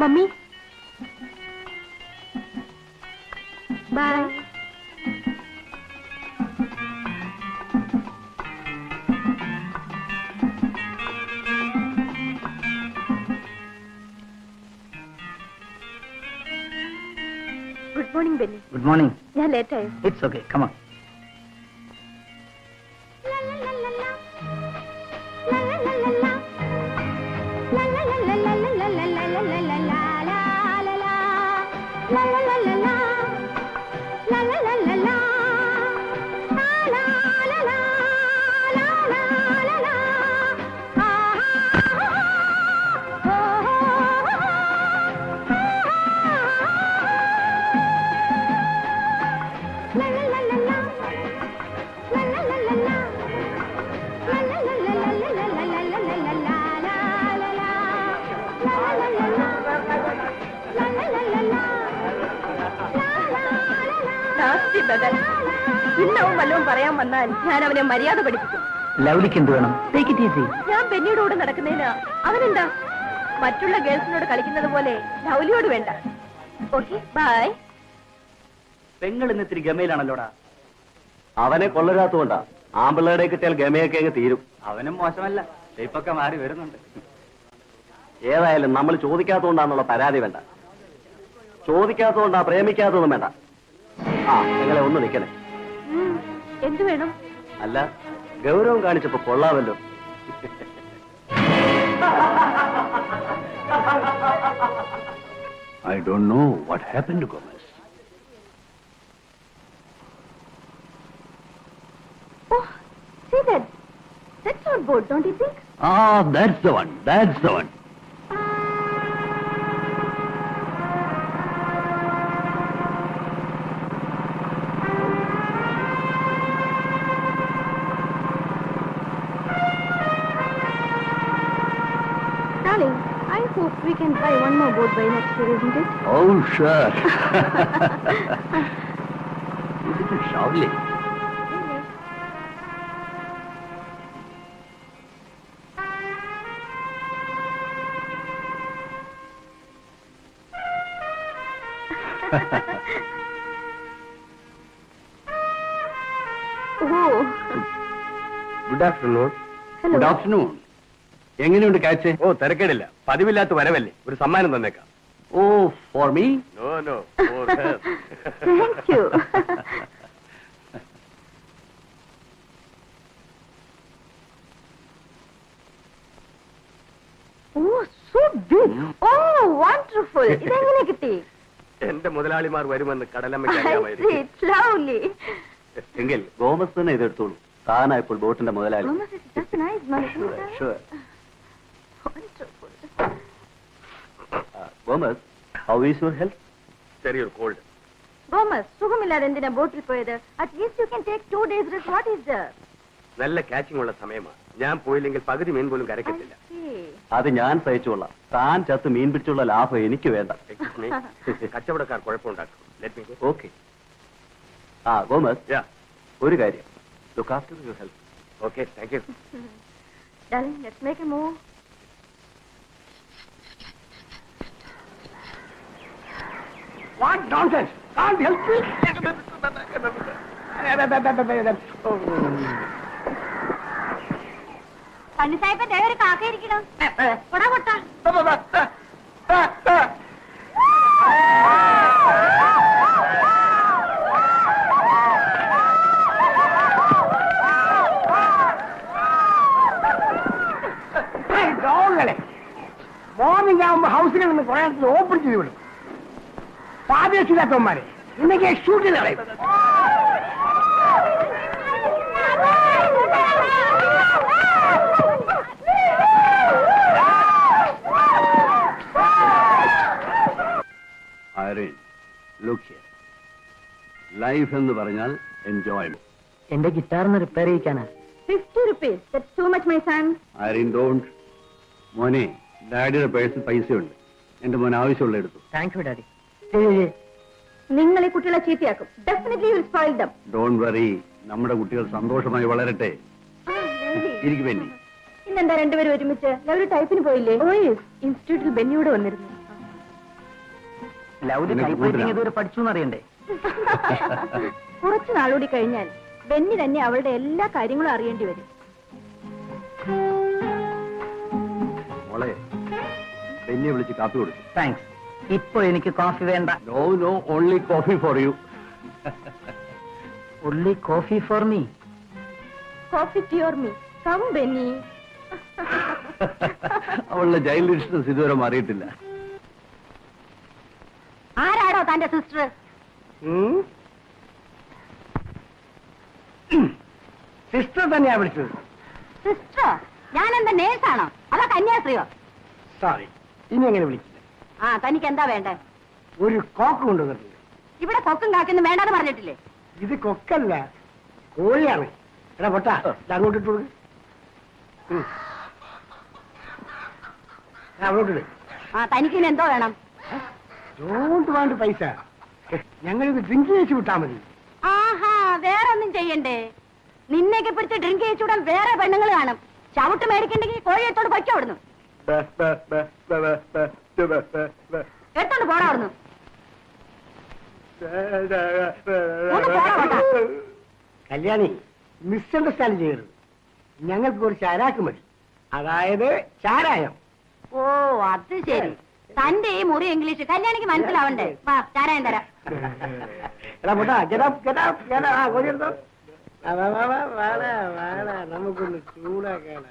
Mummy bye. Good morning Benny. Good morning. ഞാൻ late ആയോ? It's okay, come on. ഇന്നവും വല്ലതും പറയാൻ വന്നാൽ ഞാൻ അവനെ മര്യാദ പഠിപ്പിക്കും. ലവ്ലിക്ക് എന്ത് വേണം? Take it easy. ഞാൻ ബെന്നിയുടെ കൂടെ നടക്കുന്നതിന് അവനെന്താ? മറ്റുള്ള ഗേൾസിനോട് കളിക്കുന്നത് പോലെ ലവ്ലിയോട് വേണ്ട. Okay bye. പെങ്ങൾ ഇന്ന് ഇത്തിരി ഗമയിലാണല്ലോടാ. അവനെ കൊള്ളരാത്തോണ്ടാ. ആമ്പിള്ളേടെ കിട്ടിയാൽ ഗമയൊക്കെ അങ്ങ് തീരും. അവനും മോശമല്ല, ഷേപ്പൊക്കെ മാറി വരുന്നുണ്ട്. ഏതായാലും നമ്മൾ ചോദിക്കാത്തോണ്ടാന്നുള്ള പരാതി വേണ്ട. ചോദിക്കാത്തോണ്ടാ പ്രേമിക്കാത്തതൊന്നും വേണ്ട. ആ നിങ്ങളെ ഒന്ന് നിൽക്കണേ. എന്തു വേണം? അല്ല, ഗൗരവം കാണിച്ചപ്പോ കൊള്ളാമല്ലോ. I don't know what happened to Gomez. Oh, see that? That's not boat, don't you think? Ah, that's the one. That's the one. Darling, I hope we can buy one more boat by next year, isn't it? Oh, sure. Isn't it lovely? Oh. Good afternoon. Hello. Good afternoon. എങ്ങനെയുണ്ട് കാച്ച്? ഓ തിരക്കേടില്ല, പതിവില്ലാത്ത വരവല്ലേ, ഒരു സമ്മാനം തന്നേക്കാം. Oh, for me? No no, for her. Thank you. Oh, so big. Oh, wonderful. ഇതെങ്ങനെ കിട്ടി? എന്റെ മുതലാളിമാർ വരുമെന്ന് കടലമ്മയ്ക്ക് I see. അറിയാമായിരിക്കും. It's lovely. എങ്കിൽ ഗോമസ് തന്നെ ഇതെടുത്തോളൂ. താനാ ഇപ്പോൾ ബോട്ടിന്റെ മുതലാളി. Mama says it's just nice, Mama. Sure. Wonderful. Gomez, how is your health? ചെറിയൊരു കോൾഡ്. Thomas, സുഖമില്ലാതെ എന്തിനാ ബോട്ടിൽ പോയത്? At least you can take 2 days rest. What is there? നല്ല കാച്ചിങ് ഉള്ള സമയമാണ്. ഞാൻ പോയില്ലെങ്കിൽ പകുതി മീൻ പോലും കരക്കത്തില്ല. I see. അത് ഞാൻ സഹിച്ചോളാം. താൻ ചത്ത് മീൻ പിടിച്ചുള്ള ലാഭം എനിക്ക് വേണ്ട. കച്ചവടക്കാർ കുഴപ്പമുണ്ടാക്കും. ഓക്കെ. ആ ഗോമസ്, ഒരു കാര്യം, look after your health. Okay, thank U. Darling, let's make a move. What nonsense! Can't help me! പണിസായിപ്പ ദേ ഒരു കാക്ക ഇരിക്കണം. കൊടാ കൊട്ട. മോർണിംഗ് ആകുമ്പോ ഹൗസിൽ നിന്ന് കുറെ ഓപ്പൺ ചെയ്ത് വിടും. പാതേശില്ലാത്തവന്മാരെ ഇന്നൊക്കെ ഷൂട്ട് ചെയ്ത് കളയും. Irene, look here. Life എന്ന് പറഞ്ഞാൽ എൻജോയ്മെന്റ്. എന്റെ ഗിറ്റാറിന് repair ചെയ്യിക്കാനാ. 50 rupees. That's too much, my son. Irene, don't. മോനെ, ഡാഡിയുടെ പേഴ്സിൽ പൈസയുണ്ട്. എന്റെ മോൻ ആവശ്യമുള്ള എടുത്തു. Thank you daddy. നിങ്ങൾ ഈ കുട്ടികളെ ചീത്തയാക്കും. Definitely you will spoil them. Don't worry, നമ്മുടെ കുട്ടികൾ സന്തോഷമായി വളരട്ടെ. ഇരിക്കും ബെന്നി. ഇന്നെന്താ രണ്ടുപേരും ഒരുമിച്ച്? ഒരു ടൈപ്പിന് പോയില്ലേ? ഇൻസ്റ്റിറ്റ്യൂട്ടിൽ ബെന്നിയോട് വന്നിരുന്നു. ലൗലി നിനക്ക് ടൈപ്പ് റൈറ്റിംഗ് കൂടുതലാണ്. ഇതുവരെ പഠിച്ചു എന്നറിയണ്ടേ? കുറച്ചു നാളുകൂടി കഴിഞ്ഞാൽ ബെന്നി തന്നെ അവളുടെ എല്ലാ കാര്യങ്ങളും അറിയേണ്ടി വരും. മോളെ ബെന്നിയെ വിളിച്ച് കാപ്പി കൊടുത്തു. താങ്ക്സ്. ഇപ്പൊ എനിക്ക് കോഫി വേണ്ട. No no, only coffee for you. only coffee for me. Coffee for me. Come Benny. അവളുടെ ചൈൽഡിഷ്നസ് ഇതുവരെ മാറിയിട്ടില്ല. ആരാടോ തന്റെ സിസ്റ്റർ? സിസ്റ്റർ തന്നെയാ വിളിച്ചത്. സിസ്റ്റർ? ഞാൻ എന്താ നേഴ്സാണോ അതോ കന്യാസ്ത്രീയോ? സോറി, ഇനി എങ്ങനെ വിളിക്കില്ല. ആ, തനിക്ക് എന്താ വേണ്ടേ? ഒരു കോക്ക് കൊണ്ടുവന്നിട്ടുണ്ട്. ഇവിടെ കൊക്കും കാക്കൊന്നും വേണ്ടാന്ന് പറഞ്ഞിട്ടില്ലേ? ഇത് കൊക്കല്ല, കോഴിയാണ്. എടാ പൊട്ടാ, ഇത് അങ്ങോട്ട് ഇട്ട് കൊടുക്ക്. അങ്ങോട്ടിട്. ആ, തനിക്ക് ഇനി എന്തോ വേണം? ഡോണ്ട് വാണ്ട് പൈസ. ഞങ്ങളിത് ഡ്രിങ്ക് ചെയ്യിച്ചു വിട്ടാ മതി. ആഹാ, വേറെ ഒന്നും ചെയ്യണ്ടേ? നിന്നെയൊക്കെ പിടിച്ച് ഡ്രിങ്ക് ചെയ്യിച്ചുവിടാൻ വേറെ പെണ്ണുങ്ങൾ കാണും. ചവിട്ട് മേടിക്കണ്ടെങ്കിൽ കോഴിയെത്തോട് പൊയ്ക്കോ അവിടുന്ന്. എടുത്തോണ്ട് പോടാ അവിടുന്ന്. ഒന്ന് പോടാ പൊട്ടാ. കല്യാണി, മിസ്അണ്ടർസ്റ്റാൻഡ് ചെയ്യരുത്. ഞങ്ങൾക്ക് ഒരു ചാരാക്ക് മതി, അതായത് ചാരായം. ഓ, അത് ശരി. തന്റെ ഈ മുറി ഇംഗ്ലീഷ് കല്യാണിക്ക് മനസ്സിലാവണ്ടേ? വാ, ചാരായം തരാം. എടാ പൊട്ടാ, കോഴി എടുത്തോ. നമുക്കൊന്ന് ചൂടാക്കാന.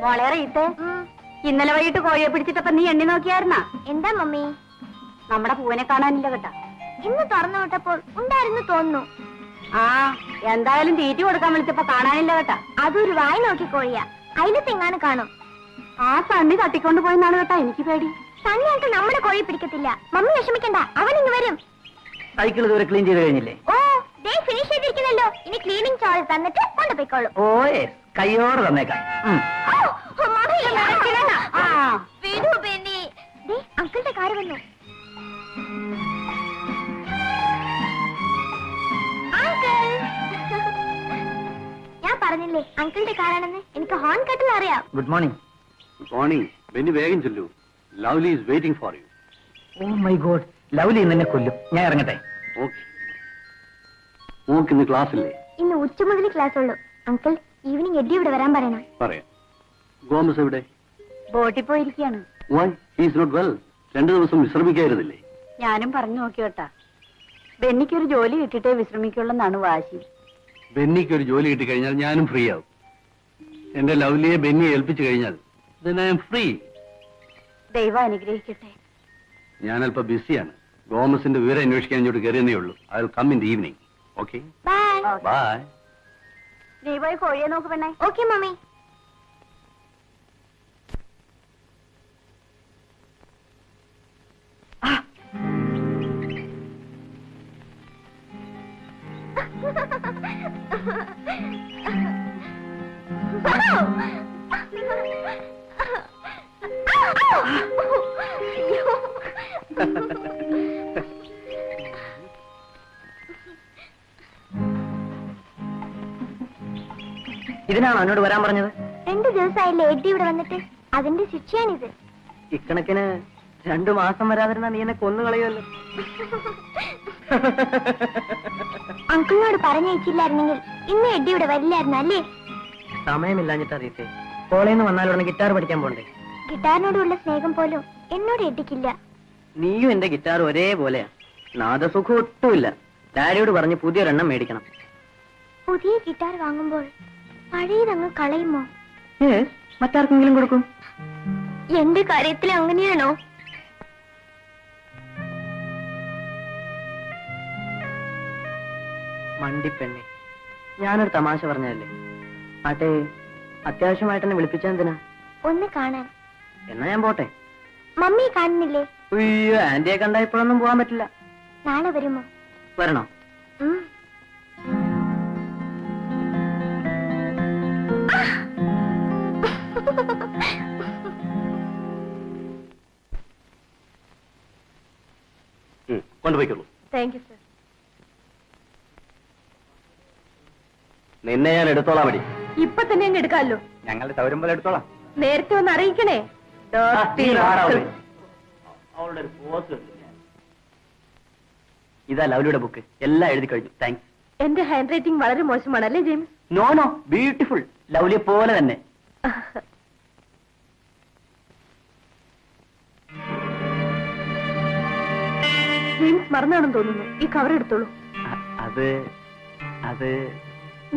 മോളെ റീത്തെ, ഇന്നലെ വൈകിട്ട് കോഴിയെ പിടിച്ചിട്ടപ്പോ നീ എണ്ണി നോക്കിയായിരുന്നാ? എന്താ മമ്മി? നമ്മുടെ പൂവിനെ കാണാനില്ല കേട്ടാ. ഇന്ന് തുറന്നു വിട്ടപ്പോൾ ഉണ്ടായിരുന്നു തോന്നുന്നു. ആ, എന്തായാലും തീറ്റി കൊടുക്കാൻ വിളിച്ചപ്പോ കാണാനില്ല കേട്ടാ. അതൊരു വായി നോക്കി കോഴിയാ, അതിലെത്തെങ്ങാനും കാണും. ആ സണ്ണി തട്ടിക്കൊണ്ട് പോയെന്നാണ് കേട്ടാ എനിക്ക് പേടി. സണ്ണിയായിട്ട് നമ്മുടെ കോഴി പിടിക്കത്തില്ല. മമ്മി വിഷമിക്കണ്ട, അവൻ ഇങ്ങ് വരും. സൈക്കിൾ ഇതുവരെ ക്ലീൻ ചെയ്ത് കഴിഞ്ഞില്ലേ? ഓ, ഡേ ഫിനിഷ് ചെയ്തിരിക്കുന്നല്ലോ. ഇനി ക്ലീനിങ് ചാർജ് തന്നിട്ട് കൊണ്ടുപോയിക്കോളും. ഓ കയ്യോട് തന്നേക്കാം. അങ്കിളുടെ കാറ് വന്നു. ഞാൻ പറഞ്ഞില്ലേ അങ്കിളുടെ കാറാണെന്ന്. എനിക്ക് ഹോൺ കെട്ടിൽ അറിയാം. Good morning. Good morning. Benny വേഗം ചെല്ലൂ. Lovely is waiting for you. Oh my God, Lovely ഇന്ന് എന്നെ കൊല്ലും. ഞാൻ ഇറങ്ങട്ടെ. ഓക്കെ. മോക്ക് ഇന്ന് ക്ലാസ്സില്ലേ? ഇന്ന് ഉച്ച മുതൽ ക്ലാസ് ഉള്ളൂ. അങ്കിൾ, ഈവനിങ് എഡി ഇവിടെ വരാൻ പറയണം. പറയാം. ഗോമസ് എവിടെ? ബോട്ടിൽ പോയിരിക്കാണ്. Why he is not well? 2 ദിവസം വിശ്രമിക്കായിരുന്നില്ലേ? ഞാനും പറഞ്ഞു നോക്കി കേട്ടാ. ബെന്നിക്കൊരു ജോലി കിട്ടിയിട്ടേ വിശ്രമിക്കുള്ളെന്നാണ് വാശി. ബെന്നിക്ക് ഒരു ജോലി കിട്ടിക്കഴിഞ്ഞാൽ ഞാനും ഫ്രീ ആവും. എന്റെ ലവ്ലിയെ ബെന്നിയെ ഏൽപ്പിച്ചു കഴിഞ്ഞാൽ then I am free. ദൈവം അനുഗ്രഹിക്കട്ടെ. ഞാൻ അല്പം ബിസിയാണ്. ഗോമസിന്റെ വിവരം അന്വേഷിക്കാൻ ഇങ്ങോട്ട് കയറിയെന്നേ ഉള്ളൂ. I will come in the evening. Okay bye. Bye. നീ പോയി കോഴിയെ നോക്ക് പെണ്ണേ. Okay mummy. ഇതിനാണോ എന്നോട് വരാൻ പറഞ്ഞത്? 2 ദിവസമായില്ലേ എഡി ഇവിടെ വന്നിട്ട്. അതിന്റെ ശിക്ഷയാണിത്. ഇക്കണക്കിന് 2 മാസം വരാതിരുന്ന നീ എന്നെ കൊന്നുകളയുമല്ലോ. അങ്കിളിനോട് പറഞ്ഞയച്ചില്ലായിരുന്നെങ്കിൽ ഇന്ന് എഡി ഇവിടെ വരില്ലായിരുന്നു അല്ലേ? സമയമില്ലാഞ്ഞിട്ട് അറിയത്തെ. കോളേജിൽ നിന്ന് വന്നാലുടനെ ഗിറ്റാർ പഠിക്കാൻ പോണ്ടേ? ഗിറ്റാറിനോടുള്ള സ്നേഹം പോലും എന്നോട് എഡിക്കില്ല. നീയും എന്റെ ഗിറ്റാർ ഒരേപോലെയാ. നാദസുഖം ഒട്ടുമില്ല. ഡാഡിയോട് പറഞ്ഞ് പുതിയൊരെണ്ണം മേടിക്കണം. പുതിയ ഗിറ്റാർ വാങ്ങുമ്പോൾ പഴയതങ്ങ് കളയുമോ? മറ്റാർക്കെങ്കിലും കൊടുക്കും. എന്റെ കാര്യത്തിൽ അങ്ങനെയാണോ? മണ്ടിപ്പെണ്ണെ, ഞാനൊരു തമാശ പറഞ്ഞതല്ലേ. ആട്ടെ, അത്യാവശ്യമായിട്ട് എന്നെ വിളിപ്പിച്ചെന്തിനാ? ഒന്ന് കാണാൻ. എന്നാ ഞാൻ പോട്ടെ. മമ്മി കാണുന്നില്ലേ? അയ്യോ, ആന്റിയെ കണ്ടാ ഇപ്പോഴൊന്നും പോവാൻ പറ്റില്ല. നാളെ വരുമോ? വരണോ? കൊണ്ടുപോയിക്കോളൂ. Thank you sir. നിന്നെ ഞാൻ എടുത്തോളാം. മതി. ഇപ്പൊ തന്നെ അങ്ങ് എടുക്കാമല്ലോ. ഞങ്ങളുടെ സൗകര്യം പോലെ എടുത്തോളാം. നേരത്തെ ഒന്ന് അറിയിക്കണേ. അവളുടെ ഒരു പോസ്. ഇതാ ലവ്ലിയുടെ ബുക്ക്. എല്ലാം എഴുതി കഴിഞ്ഞു. താങ്ക്സ്. എന്റെ ഹാൻഡ് റൈറ്റിംഗ് വളരെ മോശമാണല്ലേ ജെയിംസ്? No no, beautiful. ലവ്ലിയെ പോലെ തന്നെ. ജെയിംസ് മറന്നാണെന്ന് തോന്നുന്നു. ഈ കവർ എടുത്തോളൂ. അത്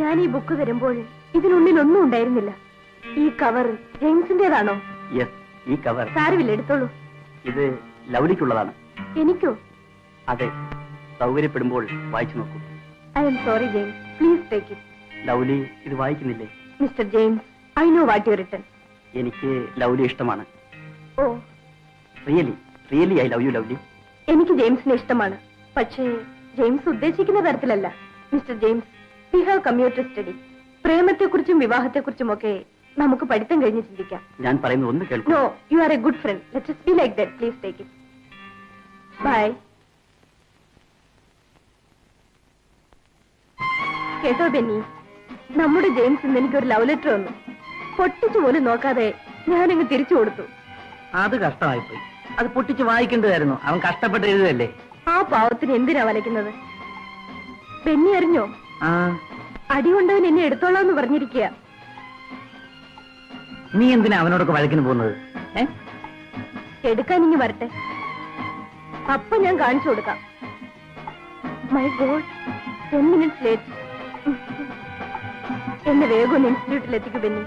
ഞാൻ ഈ ബുക്ക് തരുമ്പോൾ ഇതിനുള്ളിൽ ഒന്നും ഉണ്ടായിരുന്നില്ല. ഈ കവർ ജെയിംസിന്റേതാണോ? യെസ്, ഈ കവർ. സാരമില്ല, എടുത്തോളൂ. ഇത് ലവ്ലിക്കുള്ളതാണ്. എനിക്കോ? അതെ, സൗകര്യപ്പെടുമ്പോൾ വായിച്ചു നോക്കൂ. I'm sorry James, please take it. Lovely ഇത് വായിക്കുന്നില്ലേ? Mister James, I know what you written. എനിക്ക് ലവ്ലി ഇഷ്ടമാണ്. Oh, really I love you Lovely. എനിക്ക് ജെയിംസിനെ ഇഷ്ടമാണ്. പക്ഷേ ജെയിംസ് ഉദ്ദേശിക്കുന്ന തരത്തിലല്ല. Mister James, we have computer study. പ്രേമത്തെക്കുറിച്ചും വിവാഹത്തെക്കുറിച്ചും ഒക്കെ നമുക്ക് പഠിത്തം കഴിഞ്ഞ് ചിന്തിക്കാം. ഞാൻ പറയുന്നത് ഒന്ന് കേൾക്കൂ. No, you R a good friend. Let us be like that. Please take it. Bye. കേട്ടോ ബെന്നി, നമ്മുടെ ജെയിംസ് ഇന്ന് എനിക്കൊരു ലവ് ലെറ്റർ വന്നു. പൊട്ടിച്ചു പോലും നോക്കാതെ ഞാനങ്ങ് തിരിച്ചു കൊടുത്തു. അത് കഷ്ടമായിപ്പോയി. അത് പൊട്ടിച്ച് വായിക്കേണ്ടതായിരുന്നു. അവൻ കഷ്ടപ്പെട്ട് എഴുതല്ലേ. ആ പാവത്തിന് എന്തിനാ വലയ്ക്കുന്നത്? ബെന്നി അറിഞ്ഞോ? അടികൊണ്ടവൻ എന്നെ എടുത്തോളാന്ന് പറഞ്ഞിരിക്കുക. നീ എന്തിനാ അവനോടൊക്കെ വഴക്കിന് പോകുന്നത്? എടുക്കാൻ ഇങ്ങ് വരട്ടെ, അപ്പൊ ഞാൻ കാണിച്ചു കൊടുക്കാം. My God, 10 minutes late. എന്നെ വേഗം ഒന്ന് ഇൻസ്റ്റിറ്റ്യൂട്ടിൽ എത്തിക്കു ബെന്നി.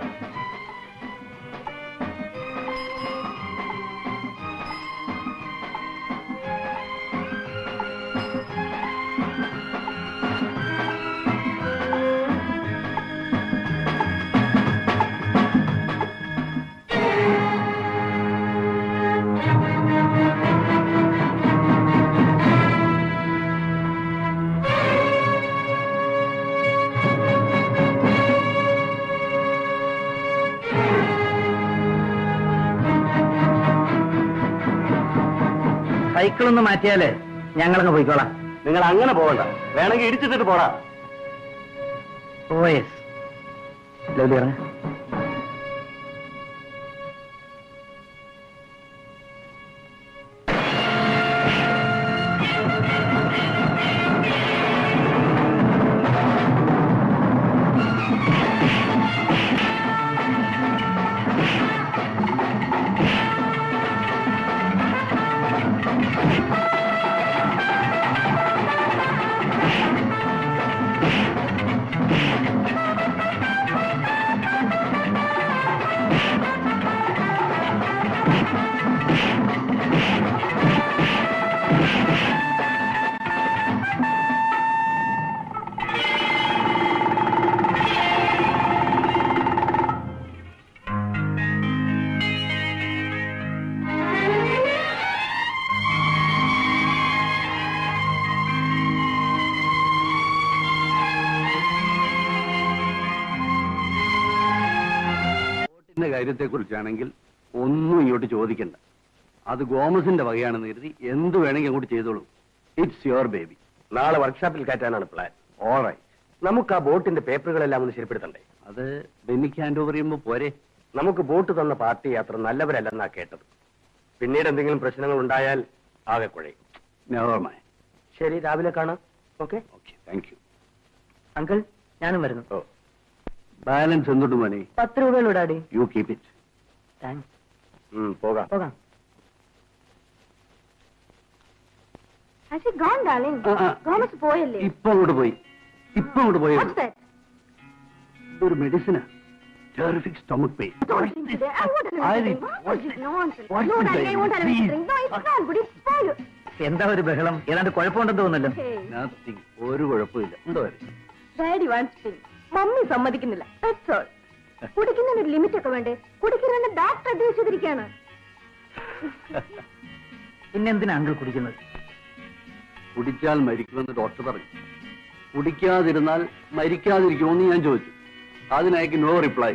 സൈക്കിളൊന്ന് മാറ്റിയാല് ഞങ്ങളങ്ങ് പോയിക്കോളാം. നിങ്ങൾ അങ്ങനെ പോകണ്ട, വേണമെങ്കിൽ ഇടിച്ചിട്ടിട്ട് പോടാ. ഓ യെസ്. ലവ്ലി ഇറങ്ങ. കാര്യത്തെ കുറിച്ചാണെങ്കിൽ ഒന്നും ഇങ്ങോട്ട് ചോദിക്കണ്ട. അത് ഗോമസിന്റെ വകയാണെന്ന് കരുതി എന്ത് വേണമെങ്കിൽ അങ്ങോട്ട് ചെയ്തോളൂ. It's your baby. നാളെ വർക്ക്ഷോപ്പിൽ കയറ്റാനാണ് പ്ലാൻ. ഓൾറൈറ്റ്. നമുക്ക് ആ ബോട്ടിന്റെ പേപ്പറുകളെല്ലാം ഒന്ന് ശരിപ്പെടുത്തണ്ടേ? അത് ബെന്നിക്ക് ഹാൻഡ് ഓവർ ചെയ്യുമ്പോ പോരെ? നമുക്ക് ബോട്ട് തന്ന പാർട്ടി അത്ര നല്ലവരല്ലെന്നാ കേട്ടത്. പിന്നീട് എന്തെങ്കിലും പ്രശ്നങ്ങൾ ഉണ്ടായാൽ ആകെ കുഴയും. Never mind. ശരി, രാവിലെ കാണാം. Okay okay, thank you. Uncle, ഞാനും വരുന്നു. ഓ, ബാലൻസ് എന്തുണ്ട് മോനെ? 10 രൂപയുള്ളൂ daddy. You keep it. Thanks. പോകാം. പോകാം. Has he gone, darling? Gomez പോയല്ലേ? ഇപ്പൊ അങ്ങോട്ട് പോയി. What's that? ഒരു മെഡിസിനാ. Terrific stomach pain. I won't have anything. What is nonsense? No, darling, I won't have anything. No, it's not good. It's spoiled. എന്താ ഒരു ബഹളം? ഏതാണ്ട് കുഴപ്പമുണ്ടെന്ന് തോന്നുന്നല്ലോ. Hey, nothing. ഒരു കുഴപ്പമില്ല. എന്തോ Daddy wants things. മമ്മി സമ്മതിക്കുന്നില്ല. That's all. കുടിക്കുന്നതിന് ഒരു ലിമിറ്റ് ഒക്കെ വേണ്ടേ? കുടിക്കുന്നതിന് ഡോക്ടർ അഡ്വൈസ് ചെയ്തിരിക്കുകയാണ്. പിന്നെന്തിനാ അങ്കിൾ കുടിക്കുന്നത്? കുടിച്ചാൽ മരിക്കുമെന്ന് ഡോക്ടർ പറഞ്ഞു. കുടിക്കാതിരുന്നാൽ മരിക്കാതിരിക്കുമെന്ന് ഞാൻ ചോദിച്ചു. അതിനയക്ക് no reply.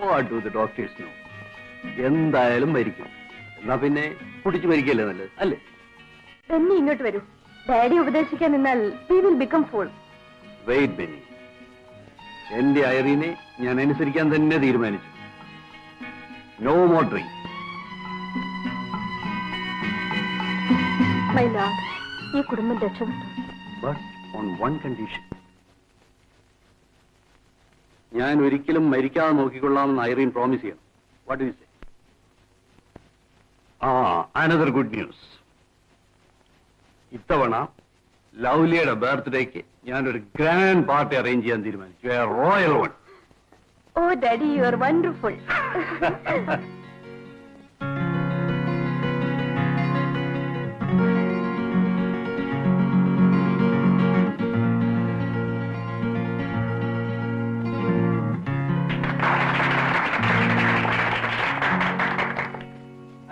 What do the doctors know? എന്തായാലും മരിക്കും. എന്നാ പിന്നെ കുടിച്ചു മരിക്കല്ലേ നല്ലത്, അല്ലേ? ബെന്നി ഇങ്ങോട്ട് വരൂ. ഡാഡി ഉപദേശിക്കാൻ നിന്നാൽ we will become fools. Wait Benny. എന്റെ ഐറീനെ ഞാൻ അനുസരിക്കാൻ തന്നെ തീരുമാനിച്ചു. No more drink. My lord, ഈ കുടുംബം രക്ഷപ്പെട്ടു. But on one condition. ഞാൻ ഒരിക്കലും മരിക്കാതെ നോക്കിക്കൊള്ളാമെന്ന് ഐറീൻ പ്രോമിസ് ചെയ്യണം. What do you say? Another good news. ഇത്തവണ ലവ്ലിയുടെ ബർത്ത്ഡേക്ക് ഞാനൊരു ഗ്രാൻഡ് പാർട്ടി അറേഞ്ച് ചെയ്യാൻ തീരുമാനിച്ചു. A royal one. Oh daddy, you are wonderful.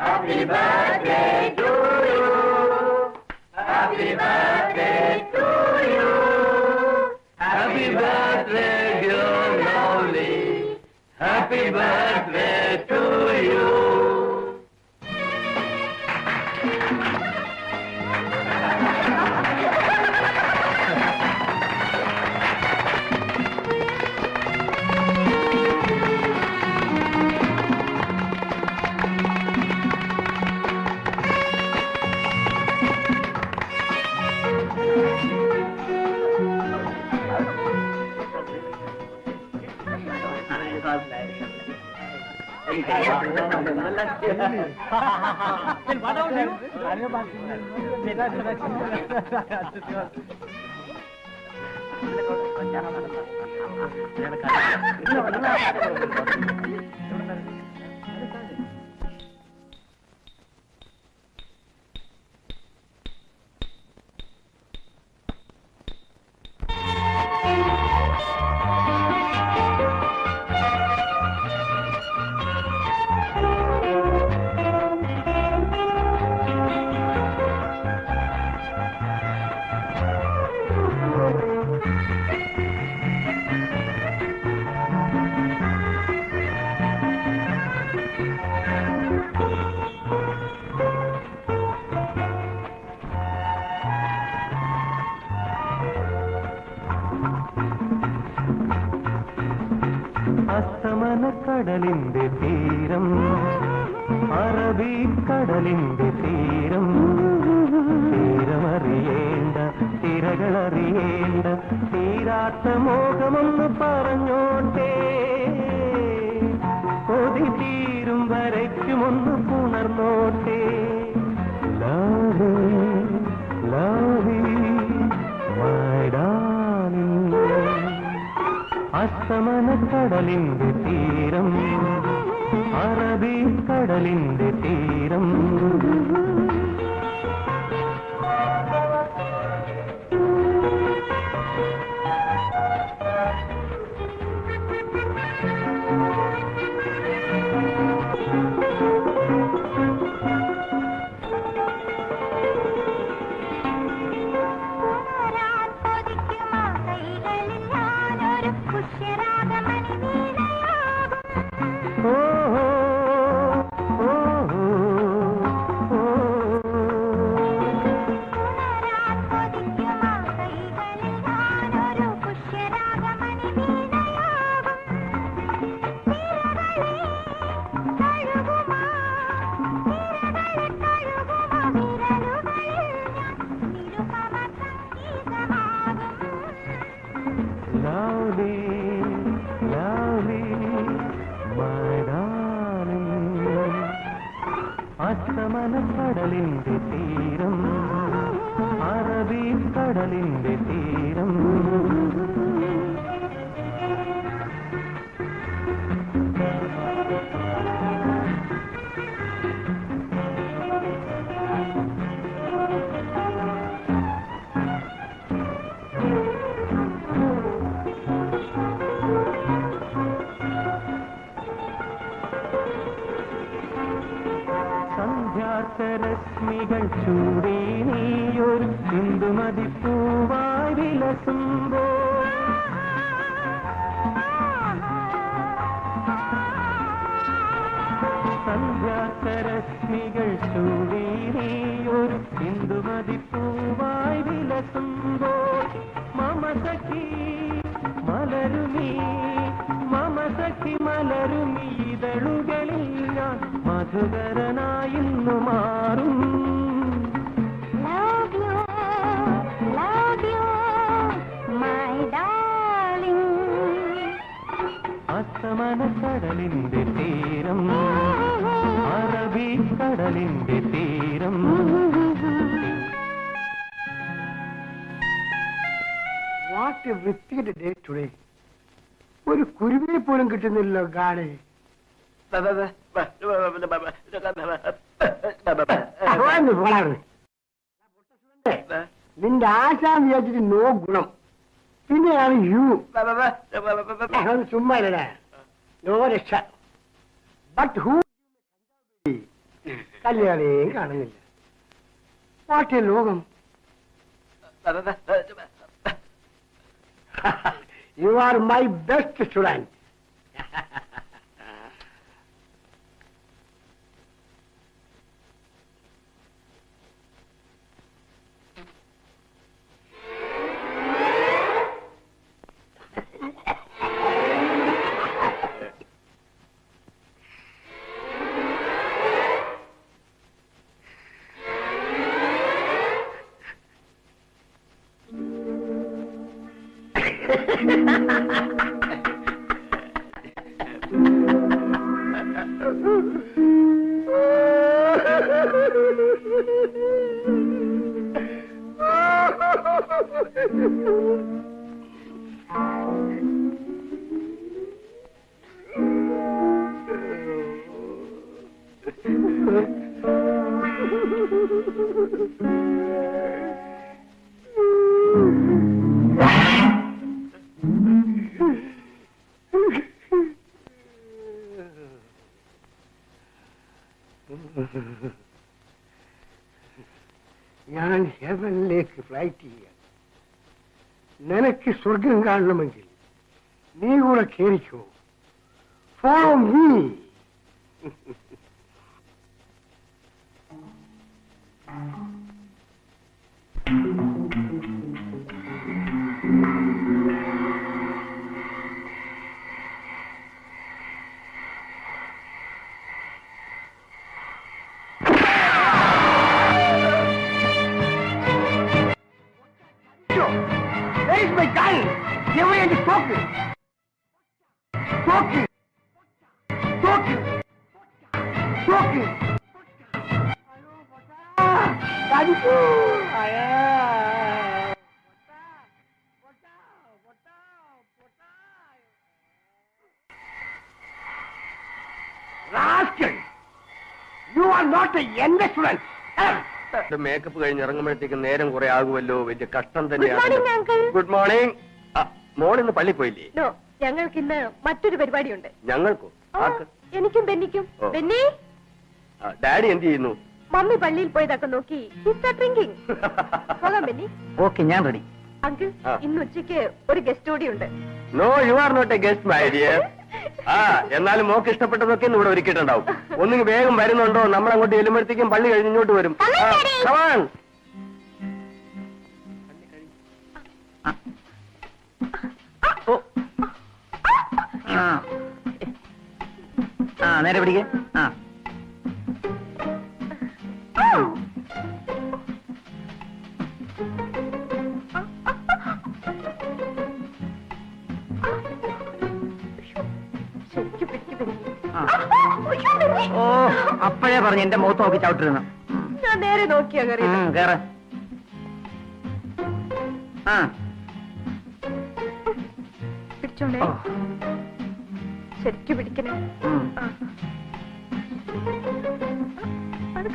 Happy birthday to you. Happy birthday to you. Happy birthday, dear lovely. Happy birthday to you. അസ്തമനക്കടലിന്റെ തീരം, അറബിക്കടലിന്റെ തീരം, തീരമറിയേണ്ട തിരകളറിയേണ്ട തീരാത്ത മോഹമൊന്ന് പറഞ്ഞോട്ടെ, കൊതി തീരും വരയ്ക്കുമൊന്ന് പുണർന്നോട്ടെ. Love love my darling. അസ്തമനക്കടലിന്റെ തീരം, അറബിക്കടലിന്റെ തീരം, അസ്തമനക്കടലിന്റെ തീരം, അറബിക്കടലിന്റെ തീരം, രശ്മികൾ ചൂടി നീയൊരു ഇന്ദുമതിപ്പൂവായി വിലസുമ്പോ, സന്ധ്യാരശ്മികൾ ചൂടി നീയൊരു ഇന്ദുമതിപ്പൂവായി വിലസുമ്പോ, മമതീ മലരുമീ മമ സഖി മലരുമീ ഇതളുകളിൽ ഞാൻ മധുകരനായിന്നു മാറും. അസ്തമനക്കടലിന്റെ തീരം, അറബിക്കടലിന്റെ തീരം. വാട്ട് എ വൃത്തിയുടെ ഡേ ടുഡേ. ഒരു കുരുവിയെ പോലും കിട്ടുന്നില്ലല്ലോ ഗാഡേ. നിന്റെ ആശാൻ വിചാരിച്ചിട്ട് നോ ഗുണം. പിന്നെയാണ് യു ചുമ്മാ നോ രക്ഷ. ബട്ട് ഹൂ കല്യാണിയും കാണുന്നില്ല. വാട്ട് എ ലോകം. You are my best student. ഞാൻ ഹെവനിലേക്ക് ഫ്ലൈറ്റ് ചെയ്യാം. നിനക്ക് സ്വർഗം കാണണമെങ്കിൽ നീ കൂടെ കേറിക്കോ. Follow me. Where is my gun? Give me the focus. Focus. Focus. Focus. Daddy. Rascal. You are not a young student. Makeup കഴിഞ്ഞ് ഇറങ്ങുമ്പോഴത്തേക്ക് നേരം കുറെ ആകുമല്ലോ. വലിയ കഷ്ടം Good morning, തന്നെയാണ്. uncle. Good morning. മോളിന്ന് പള്ളി പോയില്ലേ? നോ, ഞങ്ങൾക്ക് ഇന്ന് മറ്റൊരു പരിപാടിയുണ്ട്. ഞങ്ങൾക്കോ? ആർക്ക്? എനിക്കും ബെന്നിക്കും. ഓ. ബെന്നി, ഡാഡി എന്ത് ചെയ്യുന്നു? മമ്മി പള്ളിയിൽ പോയതൊക്കെ നോക്കി ഡ്രിങ്കിങ്. പോകാം ബെന്നി. ഓക്കെ, ഞാൻ റെഡി. അങ്കിൾ, ആ. ഇന്ന് ഉച്ചയ്ക്ക് ഒരു ഗസ്റ്റ് കൂടി ഉണ്ട്. No, you are not a guest my dear. എന്നാലും മോക്ക് ഇഷ്ടപ്പെട്ടതൊക്കെ ഇന്ന് ഇവിടെ ഒരുക്കിയിട്ടുണ്ടാവും. ഒന്നിങ്ങ് വേഗം വരുന്നുണ്ടോ? നമ്മൾ അങ്ങോട്ട് ചെല്ലുമ്പോഴത്തേക്കും പള്ളി കഴിഞ്ഞ് ഇങ്ങോട്ട് വരും. Come on. നേരെ പിടിക്കേ. ശരിക്കും പിടിക്ക് ബെന്നി. ഓ, അപ്പഴേ പറഞ്ഞു എന്റെ മുഖത്ത് നോക്കി ചവിട്ടിരുന്നു. ഞാൻ നേരെ നോക്കിയാ കയറിയത്. കേറ. പിടിച്ചോണ്ടേ. ശരിക്കും പിടിക്കണേ. ആ.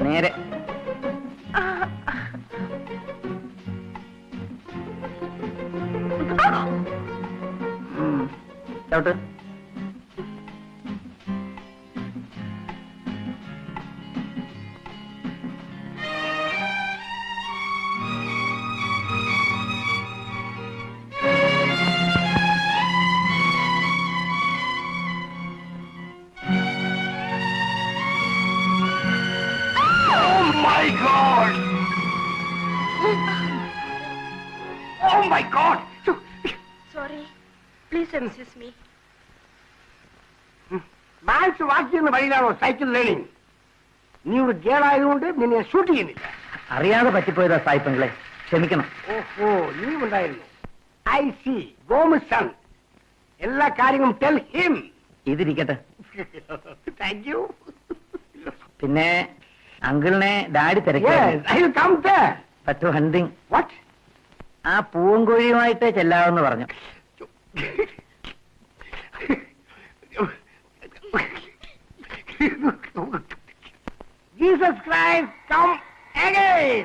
നേരെ. ആ. ചവിട്ട്. Oh my God! Sorry. Please excuse me. Balance walk ചെയ്യുന്ന വഴിയിലാണോ സൈക്കിൾ ലേണിംഗ്? നീ ഒരു ഗേളായതുകൊണ്ട് നിന്നെ ഷൂട്ട് ചെയ്യുന്നില്ല. അറിയാതെ പറ്റിപ്പോയതാ സായിപ്പങ്ങളെ, ക്ഷമിക്കണം. ഓഹോ, നീ ഉണ്ടായിരുന്നു. I see. Gomez son. എല്ലാ കാര്യങ്ങളും ടെൽ ഹിം. ഇതിരിക്കട്ടെ. Thank you. പിന്നെ അങ്കിളിനെ ഡാഡി തിരക്കി. ബട്ട് വൺ തിങ്, ആ പൂവൻകോഴിയുമായിട്ട് ചെല്ലാമെന്ന് പറഞ്ഞു. Jesus Christ come again.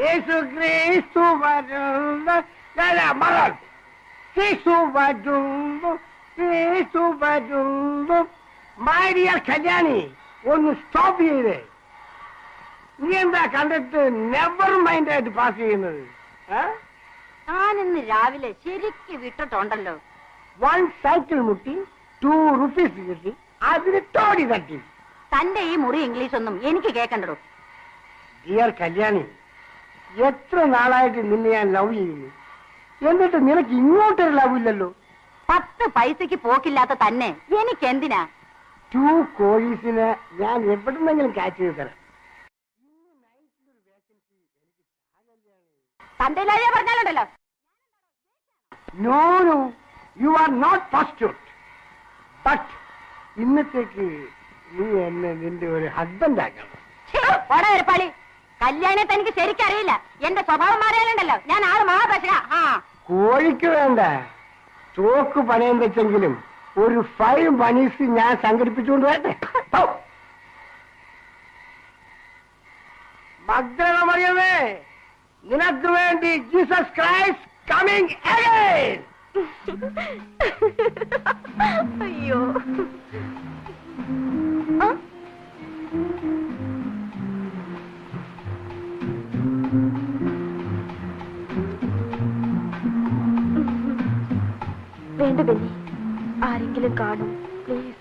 യേശു ക്രിസ്തു വരുന്നു. മകൾ യേശു വരുന്നു, യേശു വരുന്നു. മൈ ഡിയർ കല്യാണി, ഒന്ന് സ്റ്റോപ്പ് ചെയ്തേ. നീ എന്താ കണ്ടിട്ട് നെവർ മൈൻഡ് ആയിട്ട് പാസ് ചെയ്യുന്നത്? ഞാനിന്ന് രാവിലെ ശരിക്ക് വിട്ടിട്ടുണ്ടല്ലോ. 1 സൈക്കിൾ മുട്ടി 2 റുപ്പീസ് കിട്ടി, അതിന് തോടി തട്ടി. തന്റെ ഈ മുറി ഇംഗ്ലീഷ് ഒന്നും എനിക്ക് കേൾക്കണ്ടോ. ഡിയർ കല്യാണി, എത്ര നാളായിട്ട് നിന്നെ ഞാൻ ലവ് ചെയ്യുന്നു, എന്നിട്ട് നിനക്ക് ഇങ്ങോട്ടൊരു ലവ് ഇല്ലല്ലോ. 10 പൈസക്ക് പോക്കില്ലാത്ത തന്നെ എനിക്ക് എന്തിനാ? 2 കോഴീസിന് ഞാൻ എവിടുന്നെങ്കിലും ക്യാച്ച് ചെയ്ത് തരാം. തന്റെ പറഞ്ഞാലുണ്ടല്ലോ. No no, you are not first. But ഇന്നത്തേക്ക് നീ എന്നെ നിന്റെ ഒരു ഹസ്ബൻഡ് ആക്കണം. പളി കല്യാണത്തെ എനിക്ക് ശരിക്കറിയില്ല. എന്റെ സ്വഭാവം മാറിയാലുണ്ടല്ലോ ഞാൻ ആള് മഹാപേശക. കോഴിക്ക് വേണ്ട ചോക്ക് പണയം വെച്ചെങ്കിലും ഒരു 5 മണീസ് ഞാൻ സംഘടിപ്പിച്ചുകൊണ്ട് വരട്ടെ. മഗ്ദല മറിയമേ, നിനക്ക് വേണ്ടി ജീസസ് ക്രൈസ്റ്റ് കമ്മിങ് അഗൈൻ. അയ്യോ, വേണ്ട ബെന്നി, ആരെങ്കിലും കാണും പ്ലീസ്.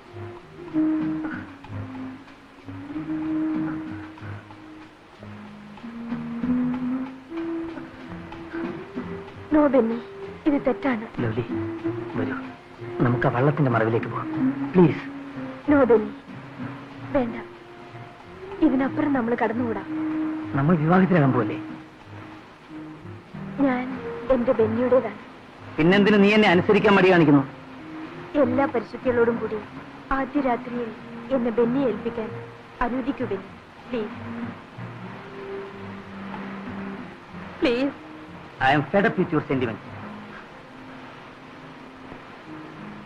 നോ ബെന്നി, ഇത് തെറ്റാണ്. ലവ്ലി, വരൂ, നമുക്ക് ആ വള്ളത്തിന്റെ മറവിലേക്ക് പോവാം പ്ലീസ്. നോ ബെന്നി, വേണ്ട. ഇതിനപ്പുറം നമ്മൾ കടന്നുകൂടാ. നമ്മൾ വിവാഹത്തിനകം പോലെ. ഞാൻ എന്റെ ബെന്നിയുടേതാണ്. പിന്നെന്തിനു നീ എന്നെ അനുസരിക്കാൻ മടി കാണിക്കുന്നു? എല്ലാ പരിശുദ്ധികളോടും കൂടി ആദ്യ രാത്രിയിൽ എന്നെ ബെന്നിയെ ഏൽപ്പിക്കാൻ അനുവദിക്കൂ Benny, please please. I am fed up with your sentiments.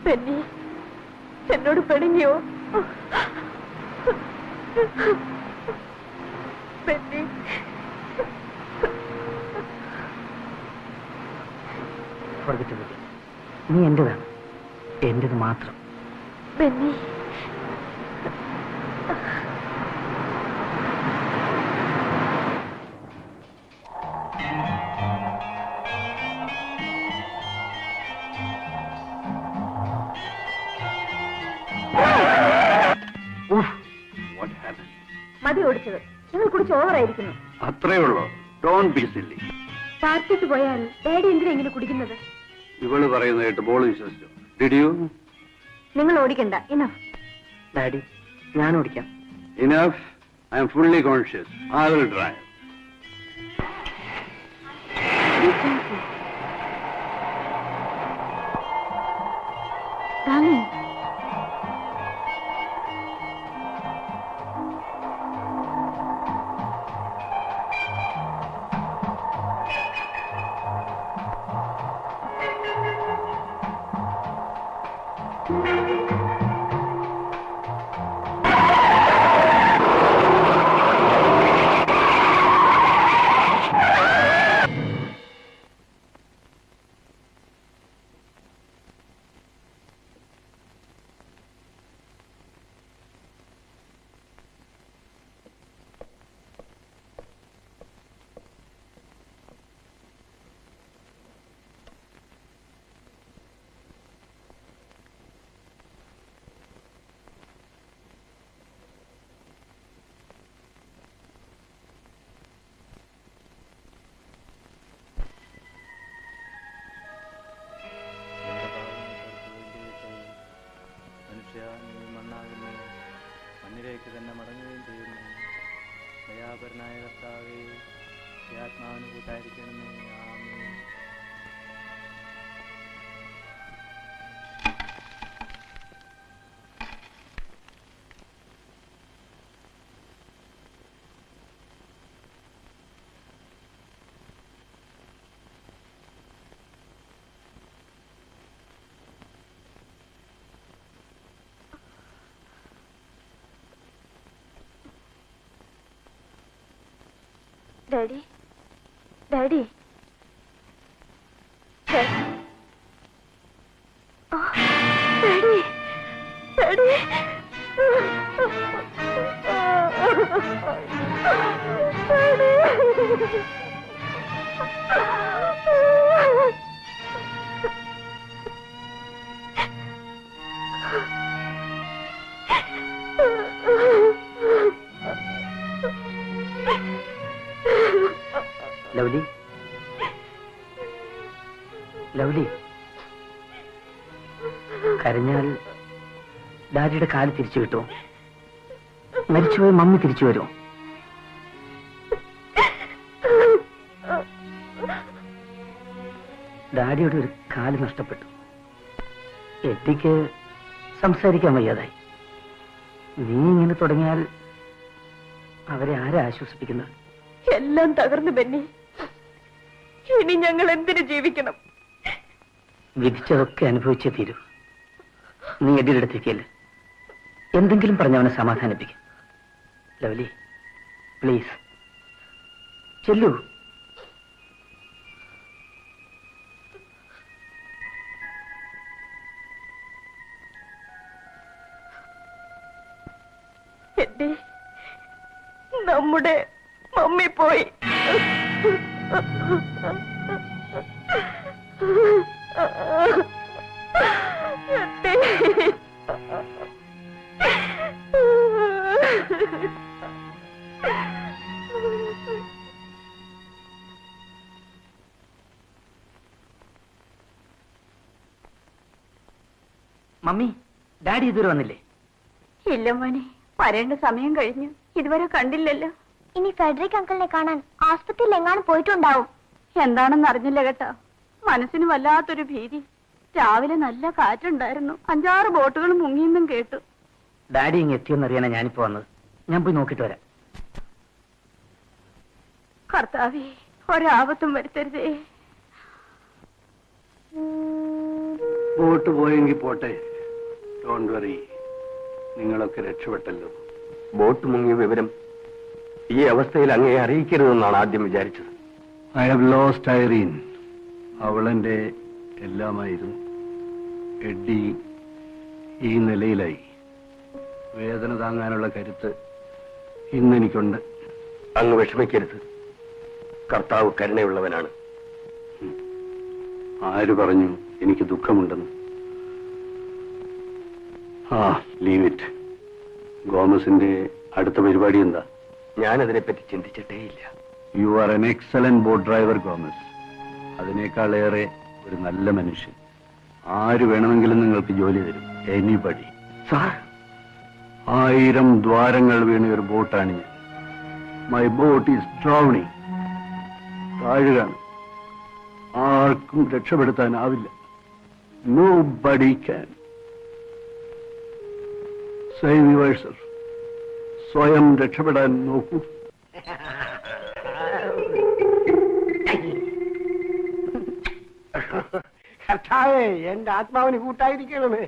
Benny എന്നോട് പിണങ്ങിയോ? ബെന്നി, നീ എന്റേതാണ്, എന്റേത് മാത്രം. ബെന്നി, മതി ഓടിച്ചത്. നിങ്ങൾ കുടിച്ച് ഓവറായിരിക്കുന്നു. അത്രേ ഉള്ളൂ. Don't be silly. പാർട്ടിക്ക് പോയാൽ ഡാഡി എന്തിനാ ഇങ്ങനെ കുടിക്കുന്നത്? ഇവള് പറയുന്നത് കേട്ട് ബോൾ വിശ്വസിച്ചു. Did you? നിങ്ങൾ ഓടിക്കണ്ട. ഇനഫ്. ഡാഡി, ഞാൻ ഓടിക്കാം. Enough. I'm fully conscious. I will drive. Darling. നീ മണ്ണാകുന്നു, മണ്ണിലേക്ക് തന്നെ മടങ്ങുകയും ചെയ്യുന്നു. ദയാപരനായ കർത്താവേ, ഈ ആത്മാവിന് കൂട്ടായിരിക്കണമേ. ആമേൻ. Daddy daddy daddy daddy Lovely, Lovely, കരഞ്ഞാൽ ഡാഡിയുടെ കാല് തിരിച്ചു കിട്ടുമോ? മരിച്ചുപോയ മമ്മി തിരിച്ചു വരുമോ? ഡാഡിയുടെ ഒരു കാല് നഷ്ടപ്പെട്ടു. എട്ടിക്ക് സംസാരിക്കാൻ വയ്യാതായി. നീ ഇങ്ങനെ തുടങ്ങിയാൽ അവരെ ആരാ ആശ്വസിപ്പിക്കുന്നത്? എല്ലാം തകർന്നു ബെന്നി. ഇനി ഞങ്ങൾ എന്തിനു ജീവിക്കണം? വിധിച്ചതൊക്കെ അനുഭവിച്ചേ തീരൂ. നീ എഡിയുടെ അടുത്തേക്കല്ലേ, എന്തെങ്കിലും പറഞ്ഞവനെ സമാധാനിപ്പിക്കും. ലവ്ലി, പ്ലീസ് ചെല്ലൂ. എഡി, നമ്മുടെ മമ്മി പോയി. മമ്മി, ഡാഡി ഇതുവരെ വന്നില്ലേ? ഇല്ല മോനെ, വരേണ്ട സമയം കഴിഞ്ഞു. ഇതുവരെ കണ്ടില്ലല്ലോ. ഇനി ഫെഡറിക് അങ്കിളിനെ കാണാൻ ആസ്പത്രിയിൽ എങ്ങാനും പോയിട്ടുണ്ടാവും. എന്താണെന്ന് അറിഞ്ഞില്ല കേട്ടോ. മനസ്സിന് വല്ലാത്തൊരു ഭീതി. രാവിലെ നല്ല കാറ്റുണ്ടായിരുന്നു. 5-6 ബോട്ടുകൾ മുങ്ങിയെന്നും കേട്ടു. ഡാഡി ഇങ്ങ് എത്തിയെന്നറിയാനാ ഞാനിപ്പോ വന്നത്. ഞാൻ പോയി നോക്കിട്ട് വരാം. കർത്താവേ, ഒരാപത്തും വരുത്തരുതേ. ബോട്ട് പോയെങ്കിൽ പോട്ടെ, ഡോണ്ട് വറി. നിങ്ങളൊക്കെ രക്ഷപ്പെട്ടല്ലോ. ബോട്ട് മുങ്ങിയ വിവരം ഈ അവസ്ഥയിൽ അങ്ങയെ അറിയിക്കരുതെന്നാണ് ആദ്യം വിചാരിച്ചത്. I have lost Irene. അവളെന്റെ എല്ലാമായിരുന്നു. എഡ്ഡി ഈ നിലയിലായി. വേദന താങ്ങാനുള്ള കരുത്ത് ഇന്നെനിക്കുണ്ട്. അങ്ങ് വിഷമിക്കരുത്. കർത്താവ് കരുണയുള്ളവനാണ്. ആര് പറഞ്ഞു എനിക്ക് ദുഃഖമുണ്ടെന്ന്? Leave it. ഗോമസിന്റെ അടുത്ത പരിപാടി എന്താ? ഞാനതിനെപ്പറ്റി ചിന്തിച്ചിട്ടേയില്ല. You are an excellent boat driver Gomez. അതിനേക്കാളേറെ ഒരു നല്ല മനുഷ്യൻ. ആര് വേണമെങ്കിലും നിങ്ങൾക്ക് ജോലി തരും. എനിബഡി. സാർ, 1000 ദ്വാരങ്ങൾ വീണ ഒരു ബോട്ടാണ് ഞാൻ. My boat is drowning. താഴുകയാണ്. ആർക്കും രക്ഷപ്പെടുത്താനാവില്ല. Nobody can. Save yourself. സ്വയം രക്ഷപ്പെടാൻ നോക്കൂ. കർത്താവേ, എന്റെ ആത്മാവിന് കൂട്ടായിരിക്കണമേ.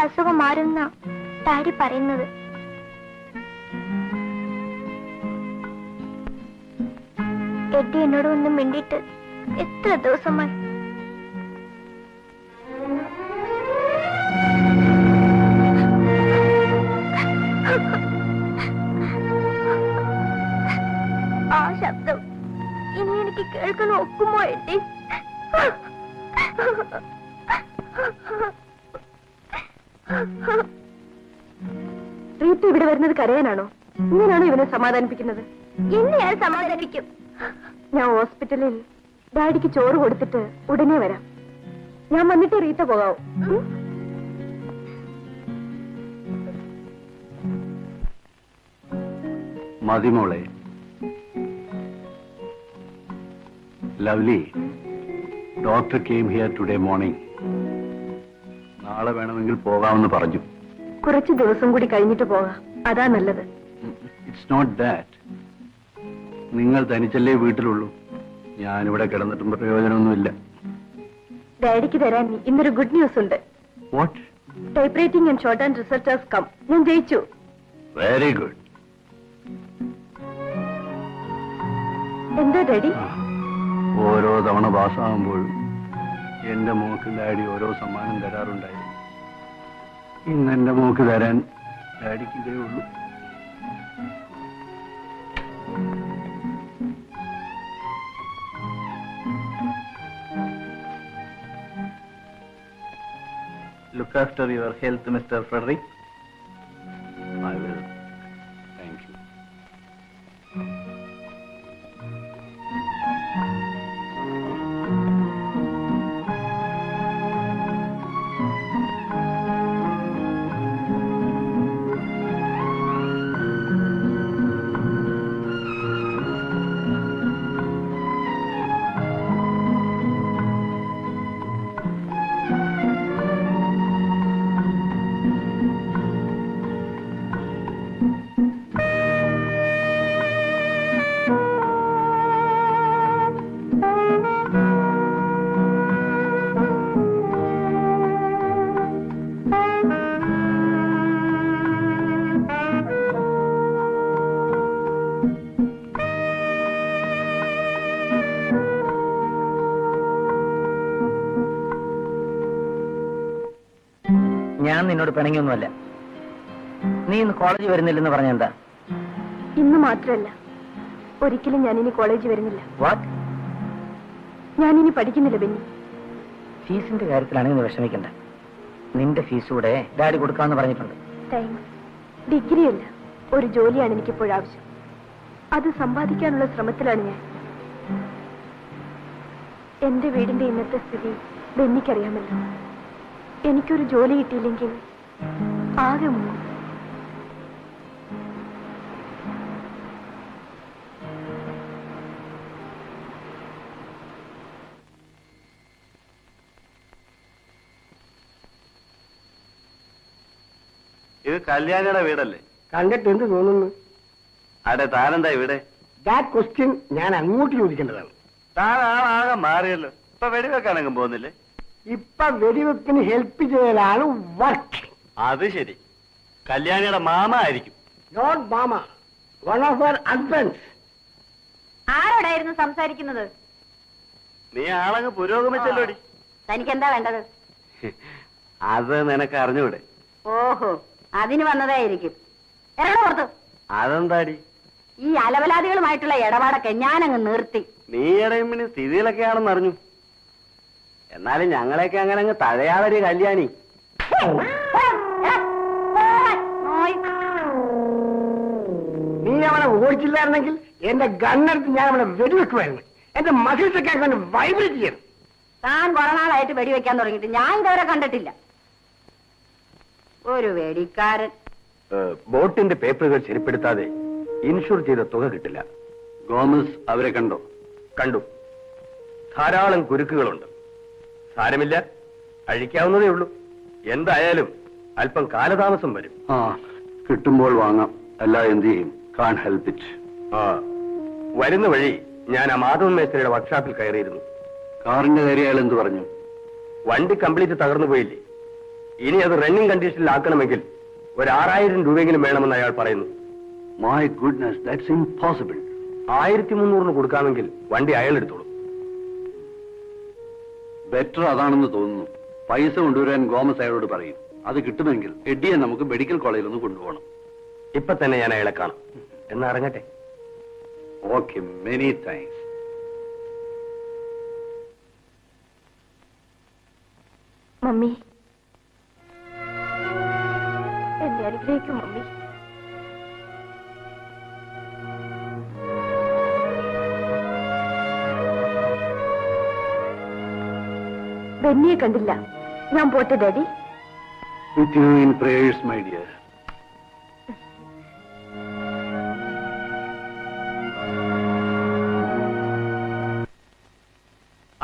അസുഖം മാറുന്ന ഡാഡി പറയുന്നത്. എഡ്ഡി എന്നോട് ഒന്നും മിണ്ടിയിട്ട് എത്ര ദിവസമായി. ആ ശബ്ദം ഇനി എനിക്ക് കേൾക്കാൻ ഒക്കുമോ എഡ്ഡി? റീത്ത ഇവിടെ വരുന്നത് കരയാനാണോ? ഇങ്ങനെയാണോ ഇവനെ സമാധാനിപ്പിക്കുന്നത്? എന്നെ ഞാൻ സമാധാനിപ്പിക്കും. ഞാൻ ഹോസ്പിറ്റലിൽ ഡാഡിക്ക് ചോറ് കൊടുത്തിട്ട് ഉടനെ വരാം. ഞാൻ വന്നിട്ട് റീത്ത പോകാവൂ. മതിമോളെ. Lovely, doctor came here today morning. നാളെ വേണമെങ്കിൽ പോകാമെന്ന് പറഞ്ഞു. കുറച്ച് ദിവസം കൂടി കഴിഞ്ഞിട്ട് പോകാം, അതാ നല്ലത്. It's not that. നിങ്ങൾ തനിച്ചല്ലേ വീട്ടിലുള്ളൂ. ഞാനിവിടെ കിടന്നിട്ടും പ്രയോജനമൊന്നുമില്ല. ഡാഡിക്ക് തരാൻ ഇന്നൊരു ഗുഡ് ന്യൂസ് ഉണ്ട്. What? Type writing and short and research has come. ഞാൻ ജയിച്ചു. Very good. എന്താ ഡാഡി? ഓരോ തവണ പാസ്സാകുമ്പോഴും എന്റെ മോക്ക് ഡാഡി ഓരോ സമ്മാനം തരാറുണ്ടായിരുന്നു. ഇന്ന് എന്റെ മോക്ക് തരാൻ ഡാഡിക്ക് ഇതേ ഉള്ളൂ. Look after your health, Mr. Frederick. I will. Thank you. ഞാൻ നിന്നോട് പിണങ്ങിയൊന്നുമല്ല. നീ ഇന്ന് കോളേജിൽ വരുന്നില്ലെന്ന് പറഞ്ഞെന്താ? ഇന്ന് മാത്രമല്ല, ഒരിക്കലും ഞാനിനി കോളേജിൽ വരുന്നില്ല. വാട്ട്? ഞാനിനി പഠിക്കുന്നില്ല ബെന്നി. ഫീസിന്റെ കാര്യത്തിലാണ് നീ വിഷമിക്കണ്ട. നിന്റെ ഫീസ് കൂടെ ഡാഡി കൊടുക്കാമെന്ന് പറഞ്ഞിട്ടുണ്ട്. താങ്ക്സ്. ഡിഗ്രി അല്ല, ഒരു ജോലിയാണ് എനിക്കിപ്പോൾ ആവശ്യം. അത് സമ്പാദിക്കാനുള്ള ശ്രമത്തിലാണ് ഞാൻ. എന്റെ വീടിന്റെ ഇന്നത്തെ സ്ഥിതി ബെന്നിക്കറിയാമല്ലോ. എനിക്കൊരു ജോലി കിട്ടിയില്ലെങ്കിൽ ആകെ മുങ്ങും. ഇത് കല്യാണിയുടെ വീടല്ലേ? കണ്ടിട്ട് എന്ത് തോന്നുന്നു? അതെ, താനെന്താ ഇവിടെ? ദാറ്റ് ക്വസ്റ്റ്യൻ ഞാൻ അങ്ങോട്ട് ചോദിക്കേണ്ടതാണ്. താൻ ആളാകെ മാറിയല്ലോ. ഇപ്പൊ വെടിവെക്കാണെങ്കിൽ പോകുന്നില്ലേ? ഇപ്പൊ വെടിവെപ്പിന് ഹെൽപ്പ് ചെയ്യലാണ് വർക്ക്. അത് ശരി. കല്യാണിയുടെ മാമ ആയിരിക്കും. Not mama, one of our husbands. ആരോടായിരുന്നു സംസാരിക്കുന്നത്? നീ ആളങ്ങ് പുരോഗമിച്ചല്ലോടി. തനിക്ക് എന്താ വേണ്ടത്? അത് നിനക്ക് അറിഞ്ഞൂടെ? ഓഹോ, അതിന് വന്നതായിരിക്കും. ഇറങ്ങണ പുറത്ത്. അതെന്താടി? ഈ അലവലാദികളുമായിട്ടുള്ള ഇടപാടൊക്കെ ഞാനങ്ങ് നിർത്തി. നീ ഇടയുമ്പിന് സ്ഥിതിയിലൊക്കെയാണെന്ന് അറിഞ്ഞു. എന്നാലും ഞങ്ങളെയൊക്കെ അങ്ങനെ അങ്ങ് തഴയാതൊരു കല്യാണി. നീ അവനെ ഓടിച്ചില്ലായിരുന്നെങ്കിൽ എന്റെ ഗണ്ണെടുത്ത് ഞാൻ അവനെ വെടിവെക്കുമായിരുന്നു. എന്റെ മസിൽസൊക്കെ അവനെ വൈബ്രേറ്റ് ചെയ്യണം. താൻ കുറെ നാളായിട്ട് വെടിവെക്കാൻ തുടങ്ങിയിട്ട് ഞാൻ ഇതുവരെ കണ്ടിട്ടില്ല. ഒരു വെടിക്കാരൻ. ബോട്ടിന്റെ പേപ്പറുകൾ ശരിപ്പെടുത്താതെ ഇൻഷുർ ചെയ്ത തുക കിട്ടില്ല. ഗോമസ് അവരെ കണ്ടോ? കണ്ടു. ധാരാളം കുരുക്കുകളുണ്ട്. സാരമില്ല, അഴിക്കാവുന്നതേ ഉള്ളൂ. എന്തായാലും അല്പം കാലതാമസം വരും. ആ, കിട്ടുമ്പോൾ വാങ്ങാം. അല്ല എന്ത് ചെയ്യും? കാൺ ഹെൽപ്പ് ഇറ്റ്. വരുന്ന വഴി ഞാൻ ആ മാധവൻ മേസ്ത്രിയുടെ വർക്ക്ഷോപ്പിൽ കയറിയിരുന്നു. കാറിന്റെ കാര്യം അയാൾ എന്ത് പറഞ്ഞു? വണ്ടി കംപ്ലീറ്റ് തകർന്നു പോയില്ലേ? ഇനി അത് റണ്ണിംഗ് കണ്ടീഷനിലാക്കണമെങ്കിൽ 6,000 രൂപയെങ്കിലും വേണമെന്ന് അയാൾ പറയുന്നു. My goodness, that's impossible. 1,300 കൊടുക്കാമെങ്കിൽ വണ്ടി അയാൾ എടുത്തോളൂ. ബെറ്റർ അതാണെന്ന് തോന്നുന്നു. പൈസ കൊണ്ടുവരാൻ ഗോമസ് അയാളോട് പറയും. അത് കിട്ടുമെങ്കിൽ എഡ്ഡിയെ നമുക്ക് മെഡിക്കൽ കോളേജിൽ ഒന്ന് കൊണ്ടുപോകണം. ഇപ്പൊ തന്നെ ഞാൻ അയാളെ കാണാം. എന്നാ ഇറങ്ങട്ടെ. Okay, many thanks. മമ്മി, എന്നെ അനുഗ്രഹിക്കും മമ്മി. ബെന്നിയെ കണ്ടില്ല. ഞാൻ പോട്ടെ daddy. With you in prayers, my dear.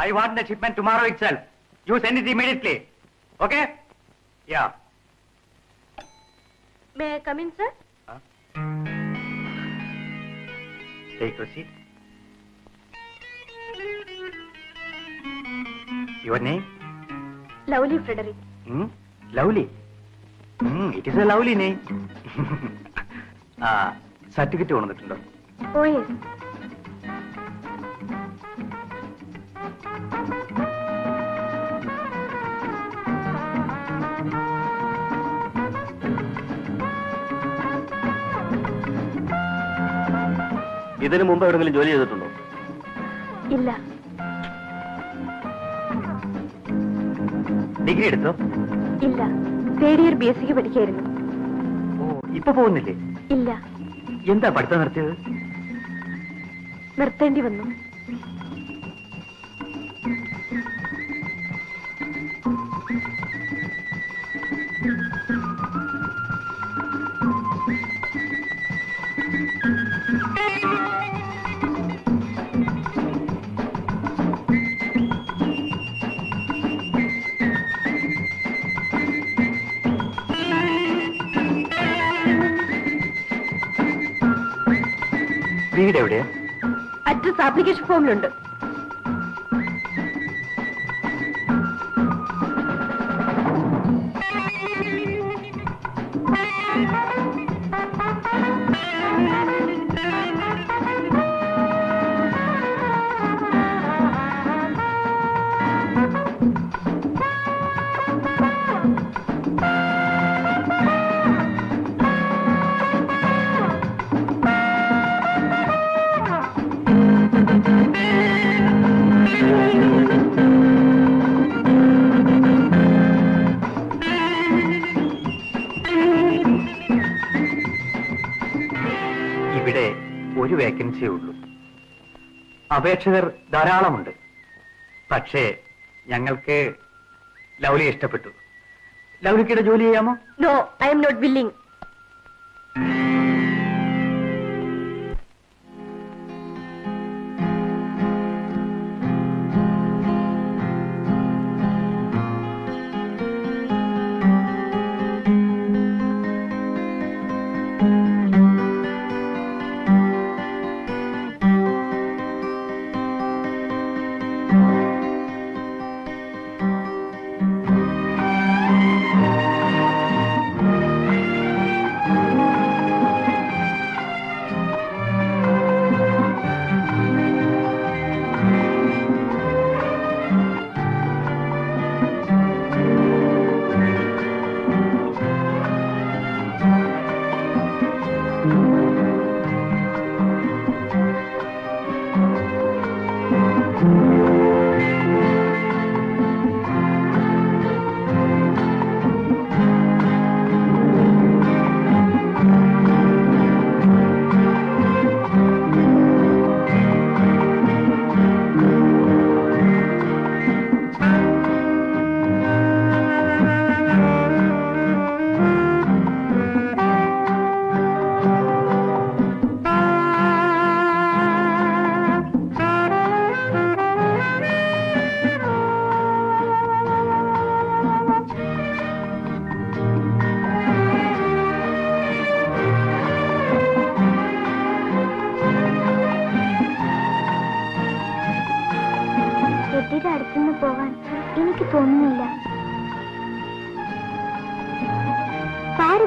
I want the shipment tomorrow itself. You send it immediately. Okay? Yeah. May I come in, sir? Take your seat. Your name? Lovely Frederick. Lovely. It is a lovely name. Certificate കൊണ്ടുവന്നിട്ടുണ്ടോ? Oh, yes. ഇതിനു മുമ്പ് എവിടെങ്കിലും ജോലി ചെയ്തിട്ടുണ്ടോ? ഇല്ല. Degree എടുത്തോ? ഇല്ല. 3rd year BSc പഠിക്കായിരുന്നു. ഓ, ഇപ്പൊ പോകുന്നില്ലേ? ഇല്ല. എന്താ പഠിത്തം നിർത്തിയത്? നിർത്തേണ്ടി വന്നു. വീട് എവിടെയാ? അഡ്രസ് ആപ്ലിക്കേഷൻ ഫോമിലുണ്ട്. ഇവിടെ ഒരു വേക്കൻസിയേ ഉള്ളൂ. അപേക്ഷകർ ധാരാളമുണ്ട്. പക്ഷേ ഞങ്ങൾക്ക് ലൗലിയെ ഇഷ്ടപ്പെട്ടു. ലൗലിക്കയുടെ ജോലി ചെയ്യാമോ? No, I M not willing.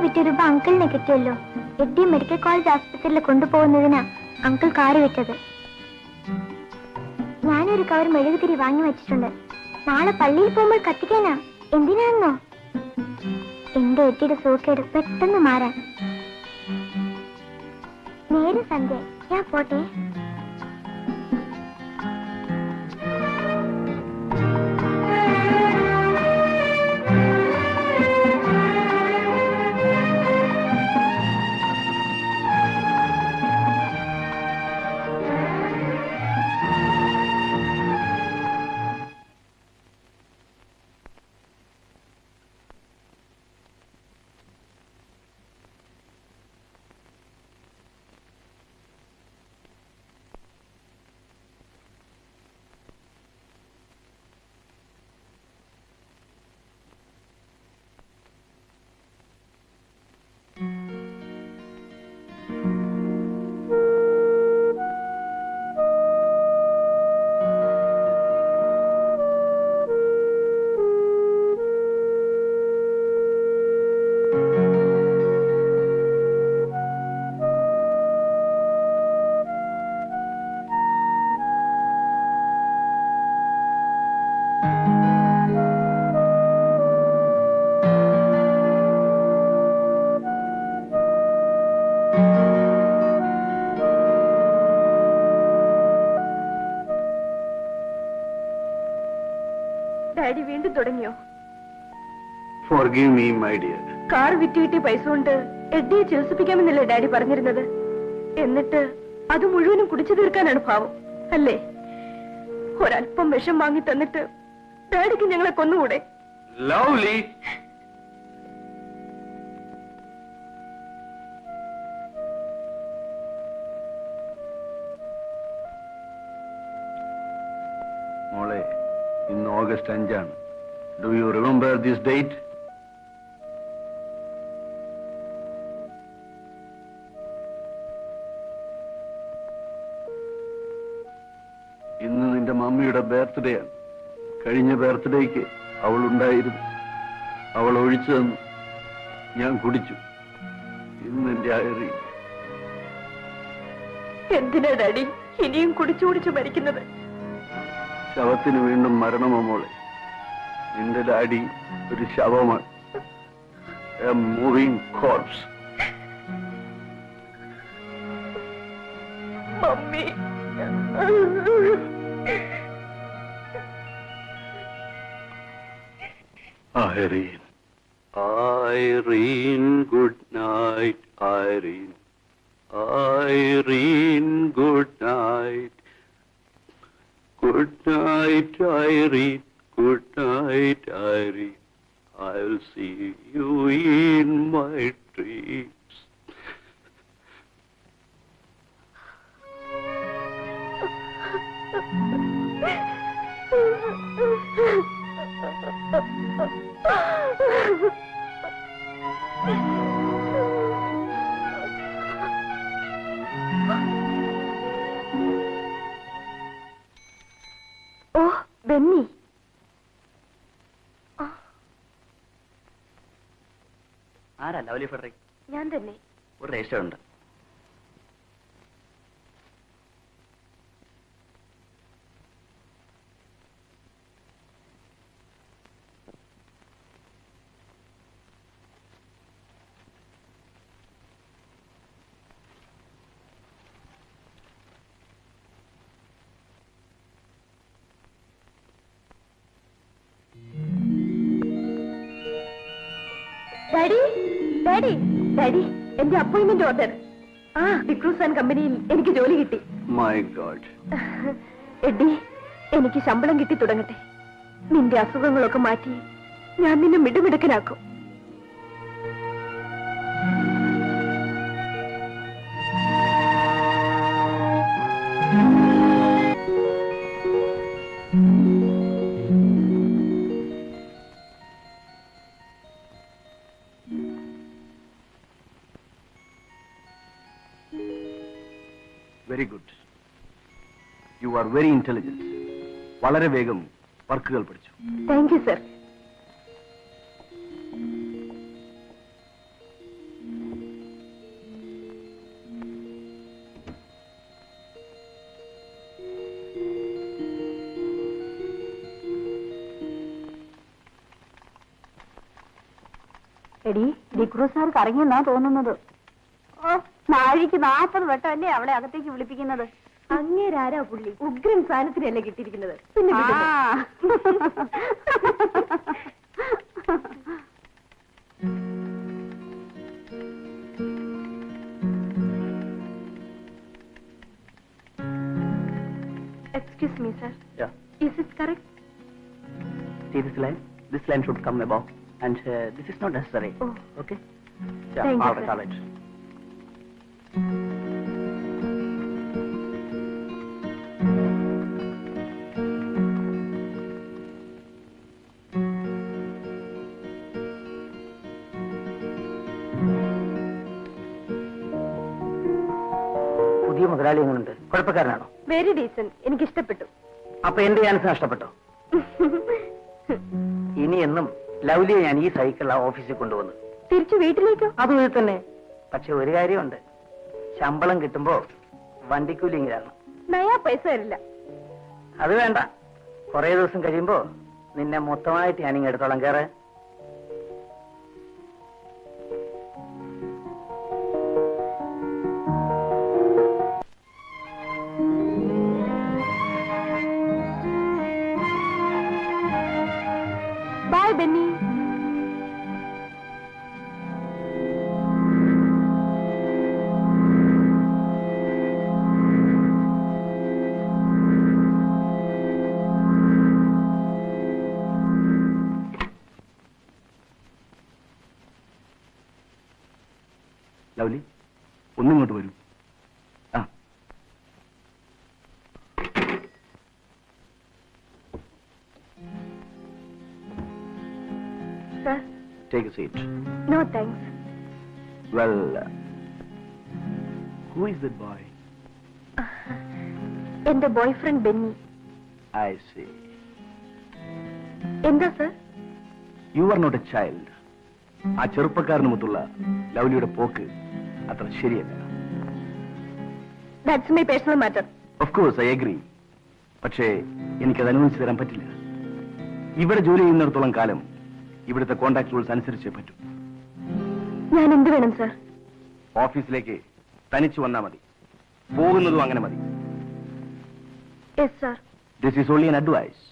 വിറ്റ രൂപ അങ്കിളിനെ കിട്ടിയല്ലോ. എഡ്ഡി മെഡിക്കൽ കോളേജ് ആസ്പത്രിയിൽ കൊണ്ടുപോകുന്നതിനാ അങ്കിൾ കാറ് വിറ്റത്. ഞാനൊരു കവർ മെഴുകുതിരി വാങ്ങി വെച്ചിട്ടുണ്ട്. നാളെ പള്ളിയിൽ പോകുമ്പോൾ കത്തിക്കാനാ. എന്തിനാണെന്നോ? എന്റെ എട്ടിയുടെ സൂക്കേട് പെട്ടെന്ന് മാറാൻ. നേരെ സന്ധ്യ. ഞാൻ പോട്ടെ. ഡാഡി വീണ്ടും തുടങ്ങിയോ? Forgive me, my dear. Car വിറ്റുകിട്ടിയ പൈസ കൊണ്ട് എഡ്ഡിയെ ചികിത്സിപ്പിക്കാമെന്നല്ലേ ഡാഡി പറഞ്ഞിരുന്നത്? എന്നിട്ട് അത് മുഴുവനും കുടിച്ചു തീർക്കാനാണ് ഭാവം അല്ലേ? ഒരല്പം വിഷം വാങ്ങി തന്നിട്ട് ഡാഡിക്ക് ഞങ്ങളെ കൊന്നുകൂടെ? Lovely. മോളെ, ഇന്ന് August 5. Do you remember this date? ഇന്ന് നിന്റെ മമ്മിയുടെ ബർത്ത്ഡേ ആണ്. കഴിഞ്ഞ ബർത്ത്ഡേക്ക് അവൾ ഉണ്ടായിരുന്നു. അവൾ ഒഴിച്ചു തന്നു. ഞാൻ കുടിച്ചു. ഇന്ന് എന്റെ അയറി. എന്തിനാ ഡാഡി ഇനിയും കുടിച്ചു കുടിച്ചു മരിക്കുന്നത്? ശവത്തിന് വീണ്ടും മരണമോ മോളെ? നിന്റെ ഡാഡി ഒരു ശവമാണ്. A moving corpse. Mummy Irene. Irene, good night, Irene. Irene, good night. Good night, Irene. Good night, Irene. I'll see you in my dreams. ഓ ബെന്നി, ആരാ ലവ്ലി ഫെഡറിക്? ഞാൻ തന്നെ. ഒരു രജിസ്റ്റർ ഉണ്ട്. ഡാഡി ഡാഡി ഡാഡി, എന്റെ appointment order. D'Cruz and കമ്പനിയിൽ എനിക്ക് ജോലി കിട്ടി. My God. എഡ്ഡി, എനിക്ക് ശമ്പളം കിട്ടി തുടങ്ങട്ടെ. നിന്റെ അസുഖങ്ങളൊക്കെ മാറ്റി ഞാൻ നിന്നെ മിടുമിടുക്കനാക്കും. Very good. You are very intelligent. വളരെ വേഗം വർക്കുകൾ പഠിച്ചു. Thank you sir. എടി ഡിക്രൂസ് സാർ കറങ്ങിയെന്നാ തോന്നുന്നത്. നാഴിക്ക് 40 വട്ടമല്ലേ അവളെ അകത്തേക്ക് വിളിപ്പിക്കുന്നത്. അങ്ങേരാരാ പുള്ളി? ഉഗ്രൻ സാധനത്തിനല്ലേ കിട്ടിയിരിക്കുന്നത്. പിന്നെ excuse me sir. Is it correct? See this line? This line should come above, and this is not necessary. Oh. Okay? Thank you, all right, sir. all right. പുതിയ മുതലാളി എങ്ങനെയുണ്ട്? കുഴപ്പക്കാരനാണോ? Very decent. എനിക്ക് ഇഷ്ടപ്പെട്ടു. അപ്പൊ എന്റെ ചാൻസ് നഷ്ടപ്പെട്ടോ? ഇനി എന്നും ലൗലിയെ ഞാൻ ഈ സൈക്കിൾ ഓഫീസിൽ കൊണ്ടുവന്നു. തിരിച്ചു വീട്ടിലേക്കോ? അതും ഇത് തന്നെ. പക്ഷെ ഒരു കാര്യമുണ്ട്, ശമ്പളം കിട്ടുമ്പോ വണ്ടിക്കൂലി ഇങ്ങനെയാണ്. നയാ പൈസ തരില്ല. അത് വേണ്ട, കുറെ ദിവസം കഴിയുമ്പോ നിന്നെ മൊത്തമായിട്ട് ഞാനിങ്ങ് എടുത്തോളാം. കയറ്. ബൈ ബെന്നി. ലവ്ലി, ഒന്നിങ്ങോട്ട് വരൂ. ആ, sir. Take a seat. No thanks. Well, who is that boy? എന്റെ boyfriend Benny. I see. എന്താ sir? You are not a child. ആ ചെറുപ്പക്കാരനുമൊത്തുള്ള ലവ്ലിയുടെ പോക്ക് അത്ര ശരിയല്ല. That's my personal matter. Of course I agree. പക്ഷേ എനിക്കത് അനുവദിച്ചു തരാൻ പറ്റില്ല. ഇവിടെ ജോലി ചെയ്യുന്നിടത്തോളം കാലം ഇവിടുത്തെ കോൺട്രാക്ട് റൂൾസ് അനുസരിച്ചേ പറ്റൂ. ഞാൻ എന്ത് വേണം സർ? ഓഫീസിലേക്ക് തനിച്ചു വന്നാൽ മതി. പോകുന്നതും അങ്ങനെ മതി. Yes sir. This is only an advice.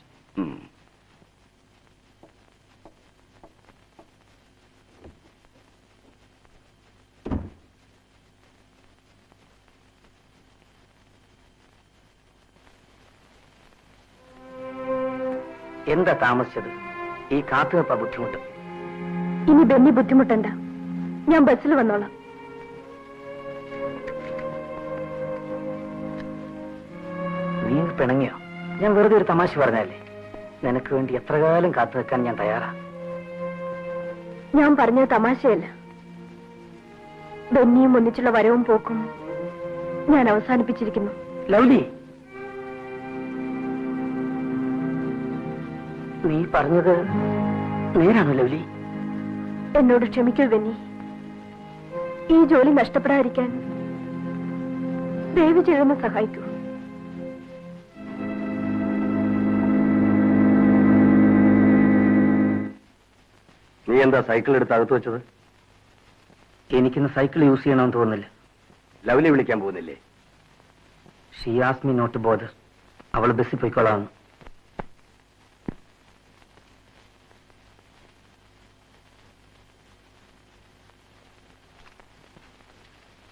എന്താ താമസിച്ചത്? ഈ കാത്തുവെപ്പ ബുദ്ധിമുട്ട്. ഇനി ബെന്നി ബുദ്ധിമുട്ടണ്ട, ഞാൻ ബസ്സിൽ വന്നോളാം. നീ പിണങ്ങിയോ? ഞാൻ വെറുതെ ഒരു തമാശ പറഞ്ഞല്ലേ. നിനക്ക് വേണ്ടി എത്ര കാലം കാത്തു വെക്കാൻ ഞാൻ തയ്യാറാ. ഞാൻ പറഞ്ഞത് തമാശയല്ല. ബെന്നിയും ഒന്നിച്ചുള്ള വരവും പോക്കും ഞാൻ അവസാനിപ്പിച്ചിരിക്കുന്നു. ലൗലി, നീ പറഞ്ഞത് നേരാണോ ലൗലി? എന്നോട് ക്ഷമിക്കൂ ബെന്നി. ഈ ജോലി നഷ്ടപ്പെടാതിരിക്കാൻ ദയവ് ചെയ്തൊന്ന് സഹായിക്കൂ. നീ എന്താ സൈക്കിൾ എടുത്ത് അകത്ത് വെച്ചത്? എനിക്കിന്ന് സൈക്കിൾ യൂസ് ചെയ്യണമെന്ന് തോന്നുന്നില്ല. ലവ്ലി വിളിക്കാൻ പോകുന്നില്ലേ? She asked me not to bother. അവൾ ബസ്സിൽ പോയിക്കോളാം.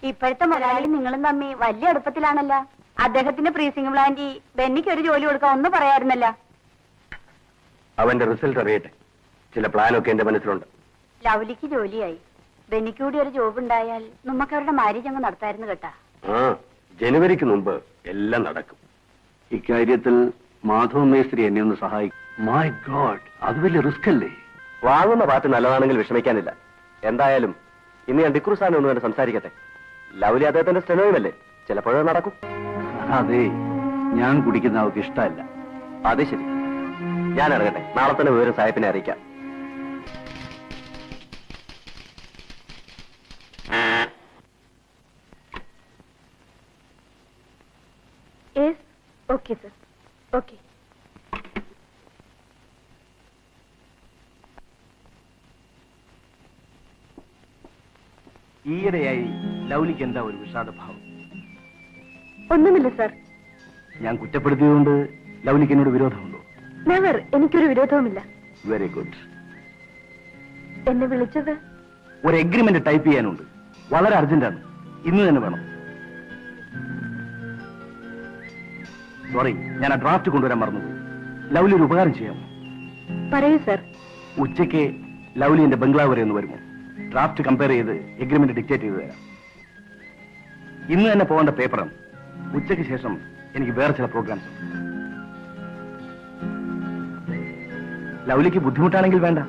ഇപ്പോഴത്തെ മലയാളി നിങ്ങളും തമ്മി വലിയ അടുപ്പത്തിലാണല്ലോ. അദ്ദേഹത്തിന്റെ പ്രീസിംഗ് പ്ലാന്റി ബെന്നിക്ക് ഒരു ജോലി കൊടുക്കാൻ ഒന്നും പറയാറുന്നല്ല. അവന്റെ റിസൾട്ട് അറിയട്ടെ. ചില പ്ലാനൊക്കെ എന്റെ മനസ്സിലുണ്ട്. ലവ്ലിക്ക് ജോലിയായി. ബെന്നിക്ക് കൂടി ഒരു ജോബ് ഉണ്ടായാൽ നമുക്ക് അവരുടെ മാരേജ് അങ്ങ് നടത്തായിരുന്നു കേട്ടാ. ആ, ജനുവരിക്ക് മുമ്പ് എല്ലാം നടക്കും. ഇക്കാര്യത്തിൽ മാധവ മേസ്ത്രി എന്നെ ഒന്ന് സഹായിക്കും. മൈ ഗോഡ്, അത് വലിയ റിസ്ക് അല്ലേ? വാങ്ങുന്ന പാർട്ടി നല്ലതാണെങ്കിൽ വിഷമിക്കാനില്ല. എന്തായാലും ഇന്ന് ഞാൻ ഡിക്രൂസാനെ ഒന്ന് കണ്ട് സംസാരിക്കട്ടെ. ലവ്ലി അദ്ദേഹത്തിന്റെ സ്റ്റെനോയുമല്ലേ, ചിലപ്പോഴത് നടക്കും. അതെ, ഞാൻ കുടിക്കുന്ന അവർക്ക് ഇഷ്ടമല്ല. അതെ, ശരി. ഞാൻ ഇറങ്ങട്ടെ. നാളെ തന്നെ വിവരം സാഹിബിനെ അറിയിക്കാം. Okay sir. ഓക്കെ. ഈയിടെയായി ലൗലിക്ക് എന്താ ഒരു വിഷാദഭാവം? ഒന്നുമില്ല സർ. ഞാൻ കുറ്റപ്പെടുത്തിയതുകൊണ്ട് ലൗലിക്ക് എന്നോട് വിരോധമുണ്ടോ? നെവർ. എനിക്കൊരു വിരോധവുമില്ല. Very good. എന്നെ വിളിച്ചത് ഒരു എഗ്രിമെന്റ് ടൈപ്പ് ചെയ്യാനുണ്ട്. വളരെ അർജന്റാണ്. ഇന്ന് തന്നെ വേണം. സോറി, ഞാൻ ആ ഡ്രാഫ്റ്റ് കൊണ്ടുവരാൻ മറന്നുപോയി. ലൗലി ഒരു ഉപകാരം ചെയ്യാമോ? പറയൂ സർ. ഉച്ചയ്ക്ക് ലൗലി എന്റെ ബംഗ്ലാവ് വരെ ഒന്ന് വരുമോ? ഡ്രാഫ്റ്റ് കമ്പയർ ചെയ്ത് എഗ്രിമെന്റ് ഡിക്റ്റേറ്റ് ചെയ്ത് തരാം. ഇന്ന് തന്നെ പോകേണ്ട പേപ്പറാണ്. ഉച്ചയ്ക്ക് ശേഷം എനിക്ക് വേറെ ചില പ്രോഗ്രാംസ് ഉണ്ട്. ലൗലിക്ക് ബുദ്ധിമുട്ടാണെങ്കിൽ വേണ്ട.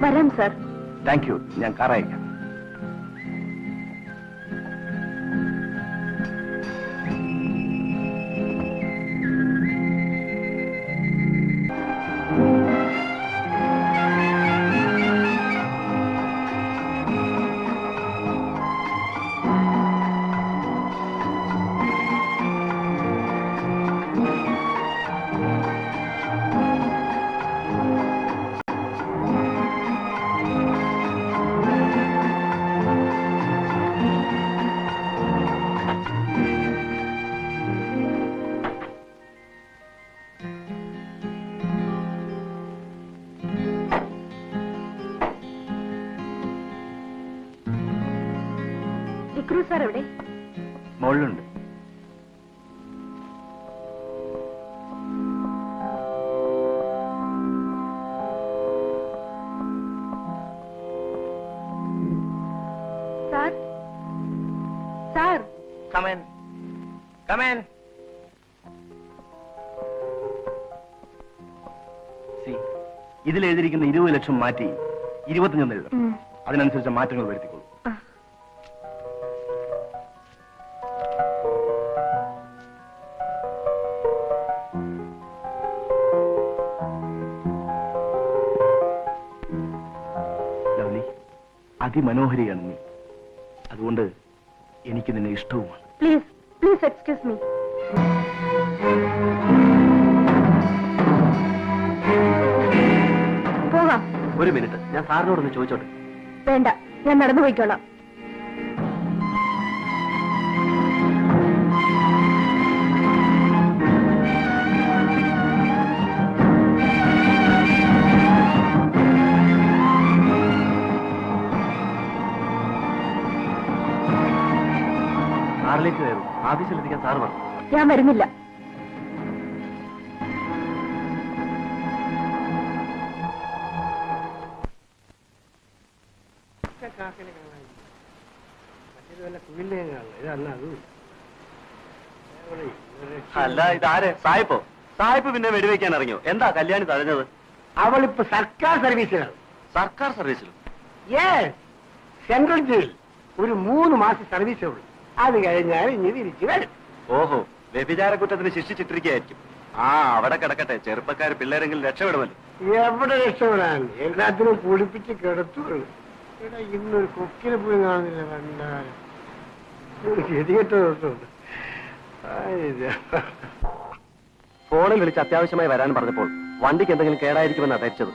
വരാം സർ. Thank you. ഞാൻ കാർ അയക്കാം. വിക്രു സാർ എവിടെ? മുകളിലുണ്ട്. Sir, sir. Come in. Come in. ഇതിൽ എഴുതിയിരിക്കുന്ന 20 ലക്ഷം മാറ്റി 25 എഴുതണം. അതിനനുസരിച്ച് മാറ്റങ്ങൾ വരുത്തിക്കൊള്ളൂ. ലൗലി, അതിമനോഹരിയാണ് നീ. അതുകൊണ്ട് എനിക്ക് നിന്നെ ഇഷ്ടവുമാണ്. Please, please excuse me. പോകാം. ഒരു മിനിറ്റ്, ഞാൻ സാറിനോടൊന്ന് ചോദിച്ചോട്ടെ? വേണ്ട, ഞാൻ നടന്നു പോയിക്കോളാം. കാറിലേക്ക് കയറും. ആഫീസിലെത്തിക്കാൻ സാറ് പറഞ്ഞു. ഞാൻ വരുന്നില്ല. അല്ല, ഇതാര്? സായിപ്പോ? സായിപ്പ് പിന്നെ വെടിവെക്കാൻ ഇറങ്ങിയോ? എന്താ കല്യാണി തടഞ്ഞത്? അവളിപ്പോ സർക്കാർ സർവീസിലാണ്. സർക്കാർ സർവീസിലും? സെൻട്രൽ ജയിൽ ഒരു 3 മാസം സർവീസേ ഉള്ളൂ. അത് കഴിഞ്ഞാൽ ഇനി തിരിച്ചു വരും. ഓഹോ, വ്യഭിചാര കുറ്റത്തിന് ശിക്ഷിച്ചിട്ടിരിക്കുകയായിരിക്കും. ആ, അവിടെ കിടക്കട്ടെ. ചെറുപ്പക്കാർ പിള്ളേരെങ്കിലും രക്ഷപ്പെടുമല്ലോ. എവിടെ രക്ഷപ്പെടാൻ? എല്ലാത്തിനും കുളിപ്പിച്ച് കിടത്തുള്ളൂ. ഇവിടെ ഇന്നൊരു കൊക്കിനെ പോയി കാണുന്നില്ല. കണ്ടാൽ ഗതികെട്ട ദിവസമുണ്ട്. ഫോണിൽ വിളിച്ച് അത്യാവശ്യമായി വരാൻ പറഞ്ഞപ്പോൾ വണ്ടിക്ക് എന്തെങ്കിലും കേടായിരിക്കുമെന്നാണ് ധരിച്ചത്.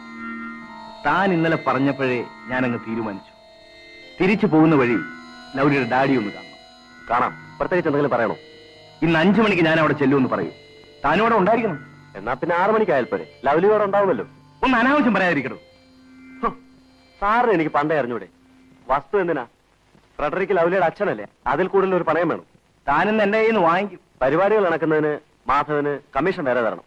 താൻ ഇന്നലെ പറഞ്ഞപ്പോഴേ ഞാനങ്ങ് തീരുമാനിച്ചു. തിരിച്ചു പോകുന്ന വഴി ലൗലിയുടെ ഡാഡി ഒന്ന് കാണാം. പ്രത്യേകിച്ച് എന്തെങ്കിലും പറയണോ? ഇന്ന് 5 മണിക്ക് ഞാൻ അവിടെ ചെല്ലുമെന്ന് പറയൂ. താനും അവിടെ ഉണ്ടായിരിക്കണം. എന്നാ പിന്നെ 6 മണിക്കായാൽ പോരെ? ലൗലി അവിടെ ഉണ്ടാവുമല്ലോ. ഒന്ന് അനാവശ്യം പറയാതിരിക്കണോ? സാറിന് എനിക്ക് പണ്ടേ അറിഞ്ഞൂടെ? വസ്തു എന്തിനാ? ഫ്രെഡറിക്ക് ലൗലിയുടെ അച്ഛനല്ലേ? അതിൽ കൂടുതൽ ഒരു പണയം വേണം. താനിന്ന് എന്റെ കയ്യിൽ നിന്ന് വാങ്ങിക്കും. പരിപാടികൾ നടക്കുന്നതിന് മാധവന് കമ്മീഷൻ വേറെ തരണം.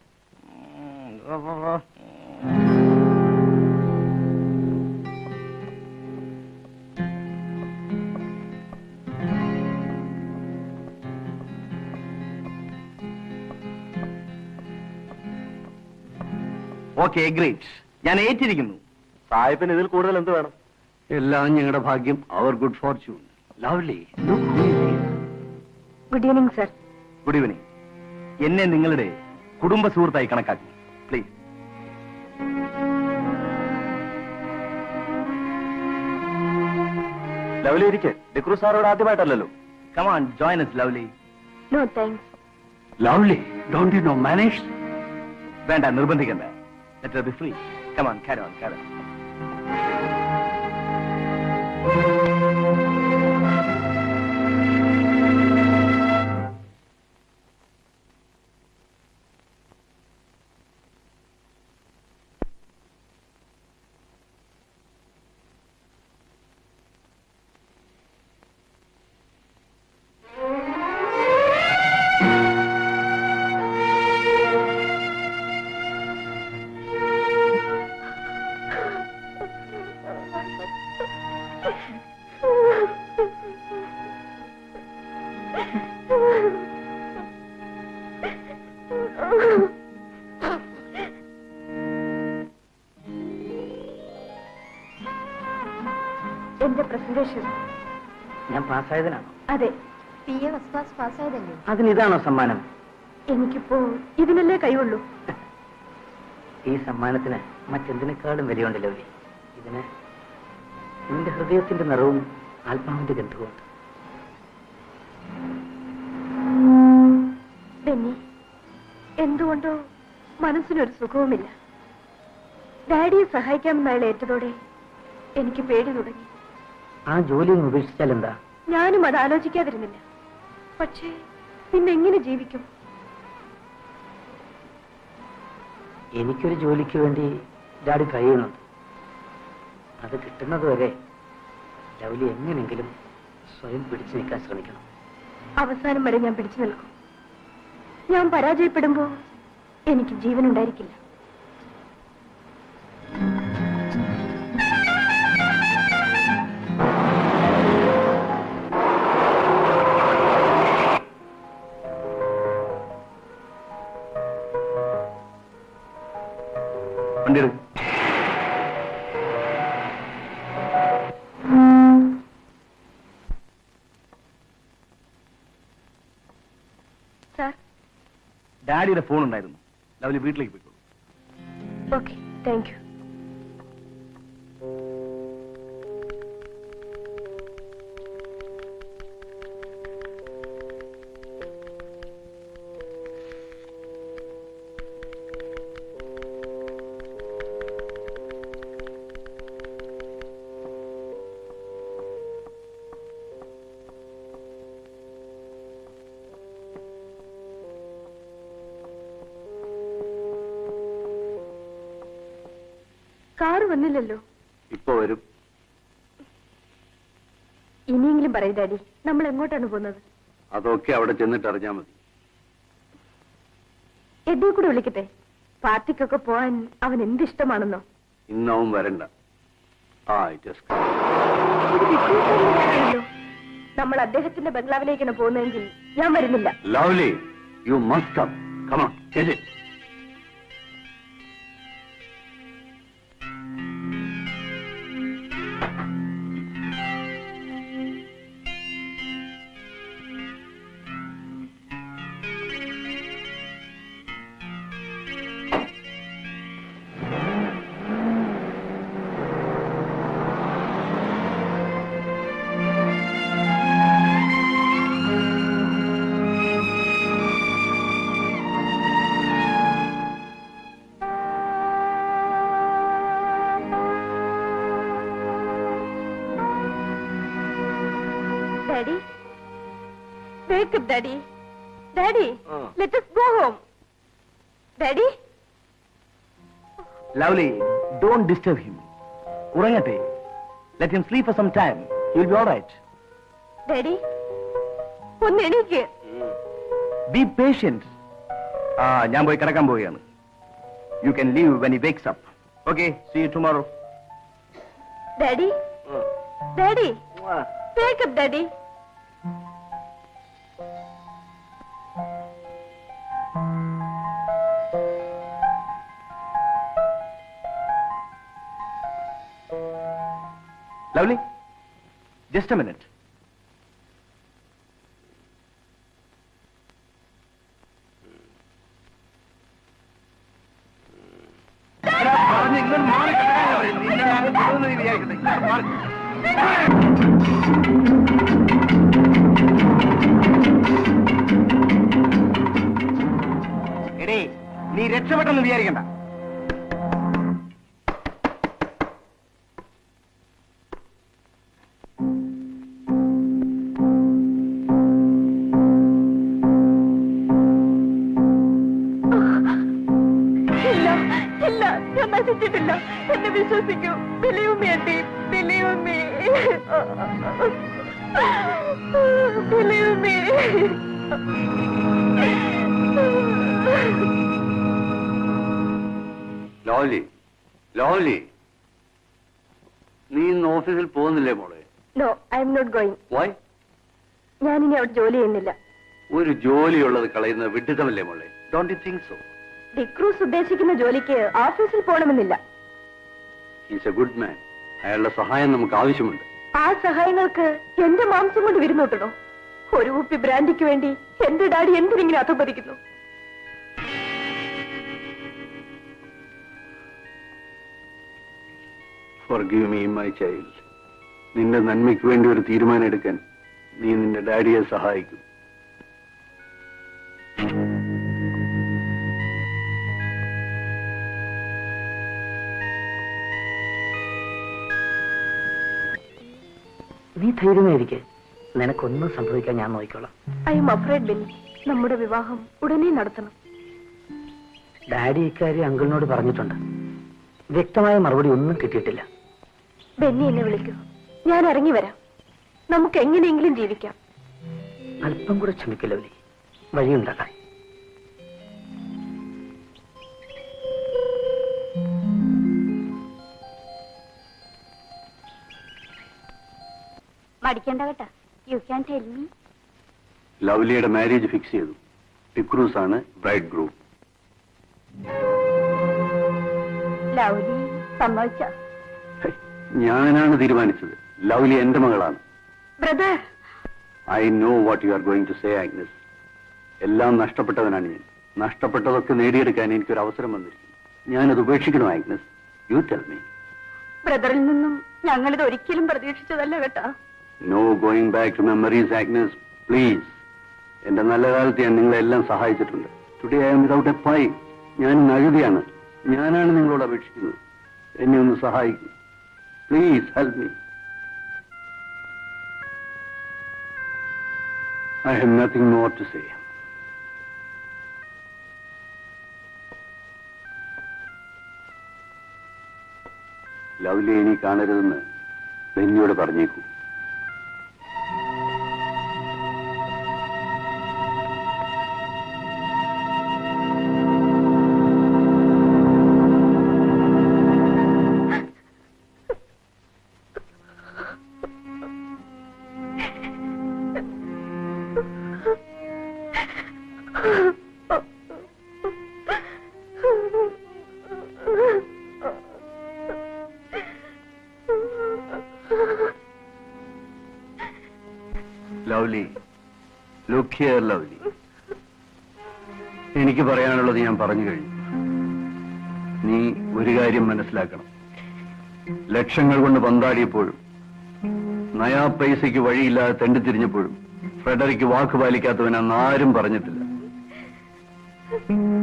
Okay, great. ഞാൻ ഏറ്റിരിക്കുന്നു. സാഹിബിന് ഇതിൽ കൂടുതൽ എന്ത് വേണം? എല്ലാം ഞങ്ങളുടെ ഭാഗ്യം. അവർ good fortune. Lovely, good evening sir. Good evening. എന്നെ നിങ്ങളുടെ കുടുംബ സുഹൃത്തായി കണക്കാക്കി പ്ലീസ്. ലവ്ലി ഇരിക്കെ. ഡിക്രൂ സാറോട് ആദ്യമായിട്ടല്ലോ. Come on, join us, Lovely. No thanks. Lovely, don't you know manage? വേണ്ട, നിർബന്ധിക്കണ്ട. Let her be free. Come on, carry on, carry on. എന്റെ പ്രസന്റേഷൻ ഞാൻ പാസ്സായതിനാണോ? അതെ, PA ഫസ്റ്റ് ക്ലാസ് പാസ്സായതല്ലേ? അതിനിതാണോ സമ്മാനം? എനിക്കിപ്പോ ഇതിനല്ലേ കൈയുള്ളൂ. ഈ സമ്മാനത്തിന് മറ്റെന്തിനേക്കാളും വിലയുണ്ട് ലൗലി. ഇതിന് നിന്റെ ഹൃദയത്തിന്റെ നിറവും ആത്മാവിന്റെ ഗന്ധവുമുണ്ട്. ബെന്നി, എന്തുകൊണ്ടോ മനസ്സിനൊരു സുഖവുമില്ല. ഡാഡിയെ സഹായിക്കാമെന്ന് അയാൾ ഏറ്റതോടെ എനിക്ക് പേടി തുടങ്ങി. ആ ജോലി ഒന്ന് ഉപേക്ഷിച്ചാൽ എന്താ? ഞാനും അത് ആലോചിക്കാതിരുന്നില്ല. പക്ഷേ പിന്നെങ്ങനെ ജീവിക്കും? എനിക്കൊരു ജോലിക്ക് വേണ്ടി ഡാഡി ട്രൈ ചെയ്യുന്നുണ്ട്. അത് കിട്ടുന്നത് വരെ ലൗലി എങ്ങനെങ്കിലും സ്വയം പിടിച്ചു നിൽക്കാൻ ശ്രമിക്കണം. അവസാനം വരെ ഞാൻ പിടിച്ചു നിൽക്കും. ഞാൻ പരാജയപ്പെടുമ്പോ എനിക്ക് ജീവനുണ്ടായിരിക്കില്ല. സാർ, ഡാഡിയുടെ ഫോൺ ഉണ്ടായിരുന്നു. ലവ്ലി വീട്ടിലേക്ക് പോയിക്കോളൂ. Okay, thank U. കാറ് വന്നില്ലല്ലോ. ഇപ്പൊ വരും. ഇനിയെങ്കിലും പറയൂ ഡാഡി, നമ്മൾ എങ്ങോട്ടാണ് പോകുന്നത്? അതൊക്കെ അവിടെ ചെന്നിട്ട് അറിഞ്ഞാ മതി. എന്നെ കൂടെ വിളിക്കട്ടെ? പാർട്ടിക്കൊക്കെ പോവാൻ അവൻ എന്തിഷ്ടമാണെന്നോ? ഇന്നവും വരണ്ട. ഇത് വിശ്വസിക്കാനല്ലോ. നമ്മൾ അദ്ദേഹത്തിന്റെ ബംഗ്ലാവിലേക്കാണ് പോകുന്നതെങ്കിൽ ഞാൻ വരുന്നില്ല. Lovely, you must come. Come on, ചെല്ല്. Daddy, wake up, Daddy. Daddy, let us go home. Daddy? Lovely, don't disturb him. ഉറങ്ങട്ടെ. Let him sleep for some time. He will be all right. Daddy, ഒന്ന് എണീക്ക്. Be patient. ഞാൻ പോയി കിടക്കാൻ പോവുകയാണ്. You can leave when he wakes up. Okay, see you tomorrow. Daddy? Daddy? Wake up, Daddy. Lovely, just a minute. എടേ, നീ രക്ഷപ്പെട്ടെന്ന് വിചാരിക്കണ്ട. ഞാൻ നശിച്ചിട്ടില്ല. എന്നെ വിശ്വസിക്കൂ. Believe me, auntie. Believe me. Believe me. Lovely, Lovely, നീ ഇന്ന് ഓഫീസിൽ പോകുന്നില്ലേ മോളെ? No, I M not going. Why? ഞാനിനി അവിടെ ജോലി ചെയ്യുന്നില്ല. ഒരു ജോലിയുള്ളത് കളയുന്നത് വിഡിത്തമല്ലേ മോളെ? Don't you think so? D'Cruz ഉദ്ദേശിക്കുന്ന ജോലിക്ക് ഓഫീസിൽ പോകണമെന്നില്ല. He's a good man. അയാളുടെ സഹായം നമുക്ക് ആവശ്യമുണ്ട്. ആ സഹായങ്ങൾക്ക് എന്റെ മാംസം കൊണ്ട് വിരുന്നോട്ടണോ? ഒരു കുപ്പി ബ്രാൻഡിക്ക് വേണ്ടി എന്റെ daddy എന്തിനിങ്ങനെ അധപതിക്കുന്നു? Forgive me, my child. നിന്റെ നന്മയ്ക്ക് വേണ്ടി ഒരു തീരുമാനം എടുക്കാൻ നീ നിന്റെ ഡാഡിയെ സഹായിക്കും. നീ ധൈര്യമായിരിക്കെ. നിനക്കൊന്നും സംഭവിക്കാൻ ഞാൻ നോക്കിക്കോളാം. I M afraid Benny. നമ്മുടെ വിവാഹം ഉടനെ നടത്തണം. ഡാഡി ഇക്കാര്യം അങ്കിളിനോട് പറഞ്ഞിട്ടുണ്ട്. വ്യക്തമായ മറുപടി ഒന്നും കിട്ടിയിട്ടില്ല. ബെന്നി എന്നെ വിളിക്കൂ. ഞാൻ ഇറങ്ങി വരാം. നമുക്ക് എങ്ങനെയെങ്കിലും ജീവിക്കാം. അല്പം കൂടെ ക്ഷമിക്കില്ല ലൗലി. വഴിയുണ്ടാക്കാൻ. മടിക്കണ്ട കേട്ടാ. You can tell me. ലവ്ലിയുടെ മാരേജ് ഫിക്സ് ചെയ്തു. ഡിക്രൂസ് ആണ് ബ്രൈഡ് ഗ്രൂം. ലൗലി സമ്മതിച്ച? ഞാനാണ് തീരുമാനിച്ചത്. ലവ്ലി എന്റെ മകളാണ്. Brother, I know what you are going to say Agnes. എല്ലാം നഷ്ടപ്പെട്ടവനാണ് ഞാൻ. നഷ്ടപ്പെട്ടതൊക്കെ നേടിയെടുക്കാൻ എനിക്കൊരു അവസരം വന്നിരിക്കുന്നു. ഞാനത് ഉപേക്ഷിക്കണോ ആഗ്നസ്? You tell me. ബ്രദറിൽ നിന്നും ഞങ്ങളിത് ഒരിക്കലും പ്രതീക്ഷിച്ചതല്ല കേട്ടാ. No going back to memories Agnes, please. എന്റെ നല്ല കാലത്ത് ഞാൻ നിങ്ങളെല്ലാം സഹായിച്ചിട്ടുണ്ട്. Today I am without a pie. ഞാൻ നഴുതിയാണ്. ഞാനാണ് നിങ്ങളോട് അപേക്ഷിക്കുന്നത്. എന്നെ ഒന്ന് സഹായിക്കും. Please help me. I have nothing more to say. Lovely ഇനി കാണരുതെന്ന് ബെന്നിയോട് പറഞ്ഞേക്കൂ. Lovely, look here Lovely. എനിക്ക് പറയാനുള്ളത് ഞാൻ പറഞ്ഞു കഴിഞ്ഞു. നീ ഒരു കാര്യം മനസ്സിലാക്കണം. ലക്ഷങ്ങൾ കൊണ്ട് പന്താടിയപ്പോഴും നയാ പൈസയ്ക്ക് വഴിയില്ലാതെ തെണ്ടിത്തിരിഞ്ഞപ്പോഴും ഫ്രെഡറിക്ക് വാക്ക് പാലിക്കാത്തവനാന്ന് ആരും പറഞ്ഞിട്ടില്ല.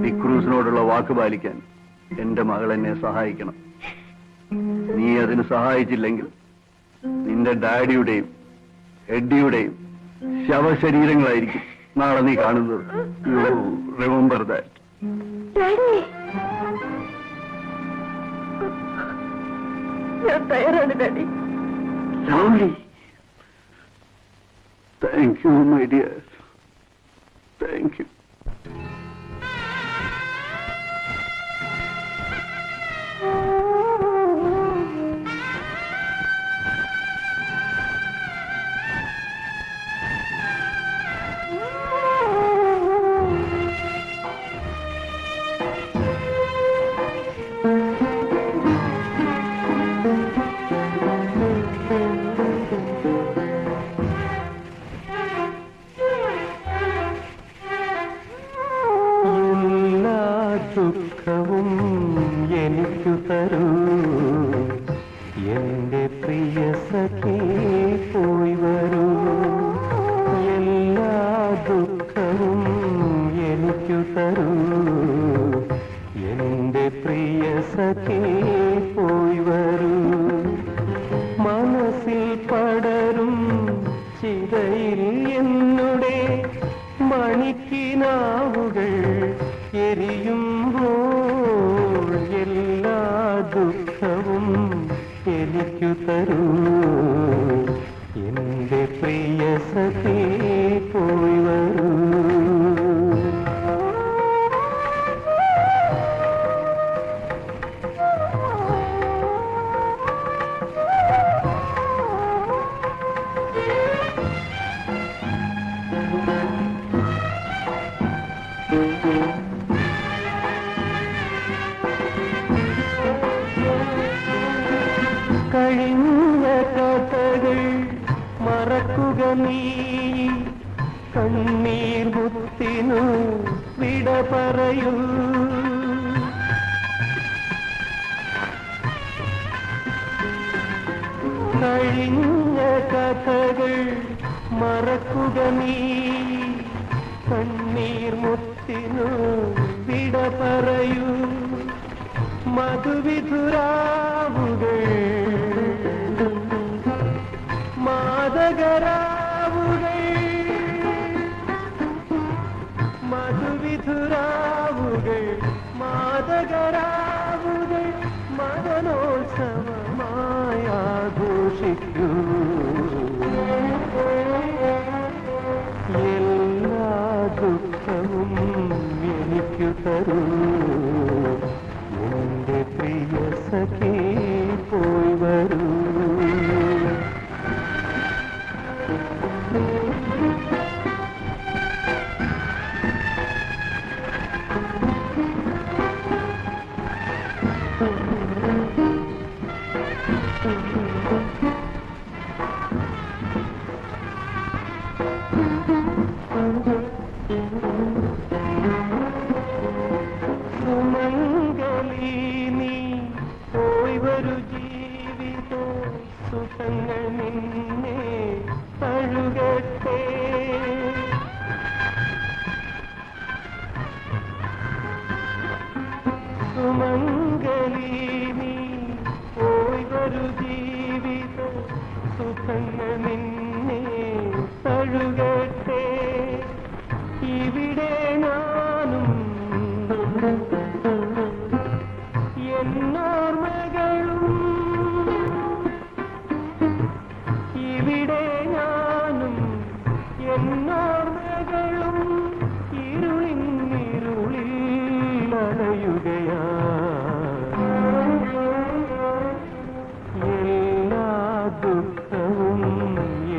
ഡിക്രൂസിനോടുള്ള വാക്ക് പാലിക്കാൻ എന്റെ മകൾ എന്നെ സഹായിക്കണം. നീ അതിന് സഹായിച്ചില്ലെങ്കിൽ നിന്റെ ഡാഡിയുടെയും എഡ്ഡിയുടെയും ശവശരീരങ്ങളായിരിക്കും നാളെ നീ കാണുന്നത്. You remember that. ഞാൻ തയ്യാറാണ് daddy. Lovely. Thank you, my dear. Thank you. ദുഃഖവും എനിക്കു തരൂ എന്റെ പ്രിയ സഖി, പോയി വരൂ. എല്ലാ ദുഃഖവും എനിക്കു തരൂ എന്റെ പ്രിയ സഖി, പോയി വരൂ. മനസ്സിൽ പടരും ചിതയിൽ എന്നുടെ മണിക്കിനാവുകൾ എരിയുമ്പോൾ എല്ലാ ദുഃഖവും എനിക്കു തരൂ എന്റെ പ്രിയ സഖി, പോയി വരൂ. കഴിഞ്ഞ കഥകൾ മറക്കുക നീ കണ്ണീർ മുത്തിനു വിട പറയൂ കഴിഞ്ഞ കഥകൾ മറക്കുക നീ കണ്ണീർ മുത്തിനു വിട പറയൂ മധുവിധുരാവുകൾ മാദകരാവുകൾ മധുവിധുരാവുകൾ മാദകരാവുകൾ മദനോത്സവമായി ആഘോഷിക്കൂ എല്ലാ ദുഃഖവും എനിക്കു തരൂ എന്റെ പ്രിയ സഖി പോയി വരൂ സുമംഗലി നീ പോയി വരൂ ജീവിത സുഖങ്ങൾ നിന്നെ തഴുകട്ടെ സുമംഗലി നീ പോയി വരൂ ജീവിത സുഖങ്ങൾ നിന്നെ തഴുകട്ടെ ഇവിടെ ഞാനും എന്നോർമ്മകളും ഇവിടെ ഞാനും എന്നോർമ്മകളും ഇരുളിൽ അലയുകയാ എല്ലാ ദുഃഖവും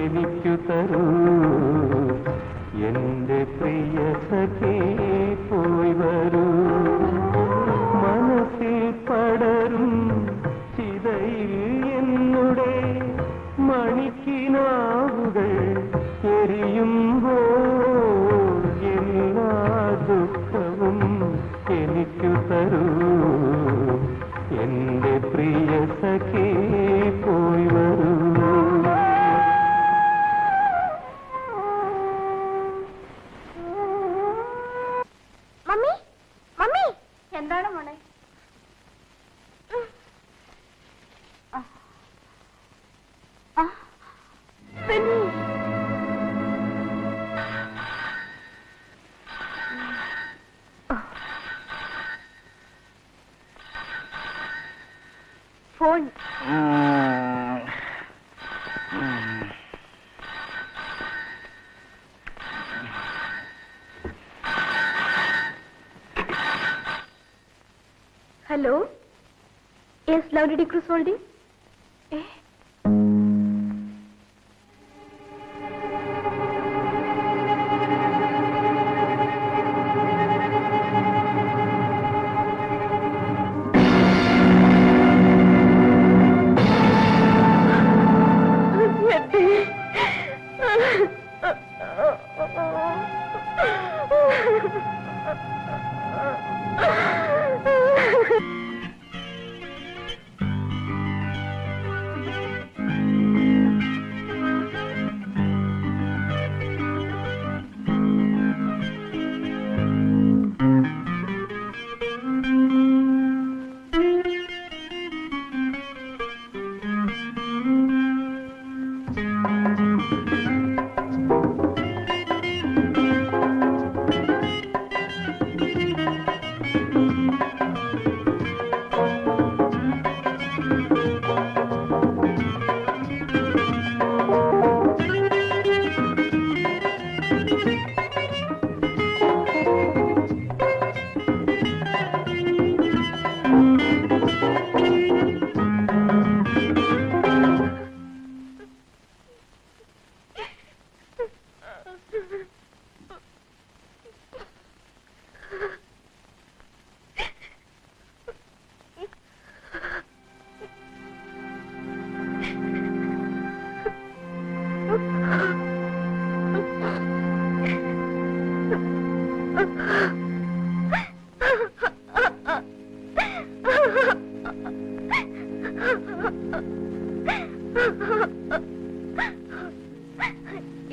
എനിക്കു തരൂ എന്റെ പ്രിയ സഖി പോയി വരൂ മനസ്സിൽ പടരും ചിതയിൽ എന്നുടെ മണിക്കിനാവുകൾ എരിയുമ്പോൾ എല്ലാ ദുഃഖവും എനിക്കു തരൂ എന്റെ പ്രിയ സഖി പോയി വരൂ മമ്മി മമ്മി എന്താണ് മോളെ? Phone hello yes Lovely D'Cruz holding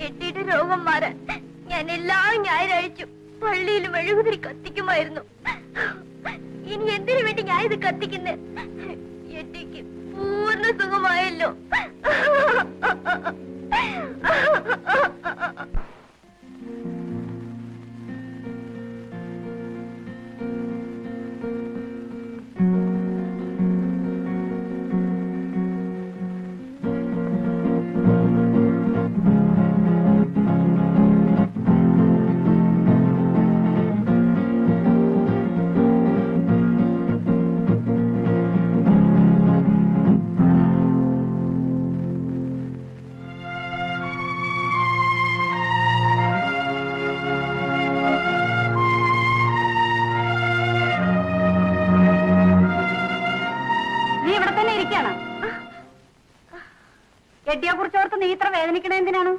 എട്ടിയുടെ രോഗം മാറാൻ ഞാൻ എല്ലാ ഞായറാഴ്ചയും പള്ളിയിൽ മെഴുകുതിരി കത്തിക്കുമായിരുന്നു. ഇനി എന്തിനു വേണ്ടി ഞാൻ ഇത് കത്തിക്കുന്നേ? എട്ടിക്ക് പൂർണ്ണ സുഖമായല്ലോ. എട്ടിയെ കുറിച്ച് ഓർത്ത് നീ ഇത്ര വേദനിക്കണ എന്തിനാണ്?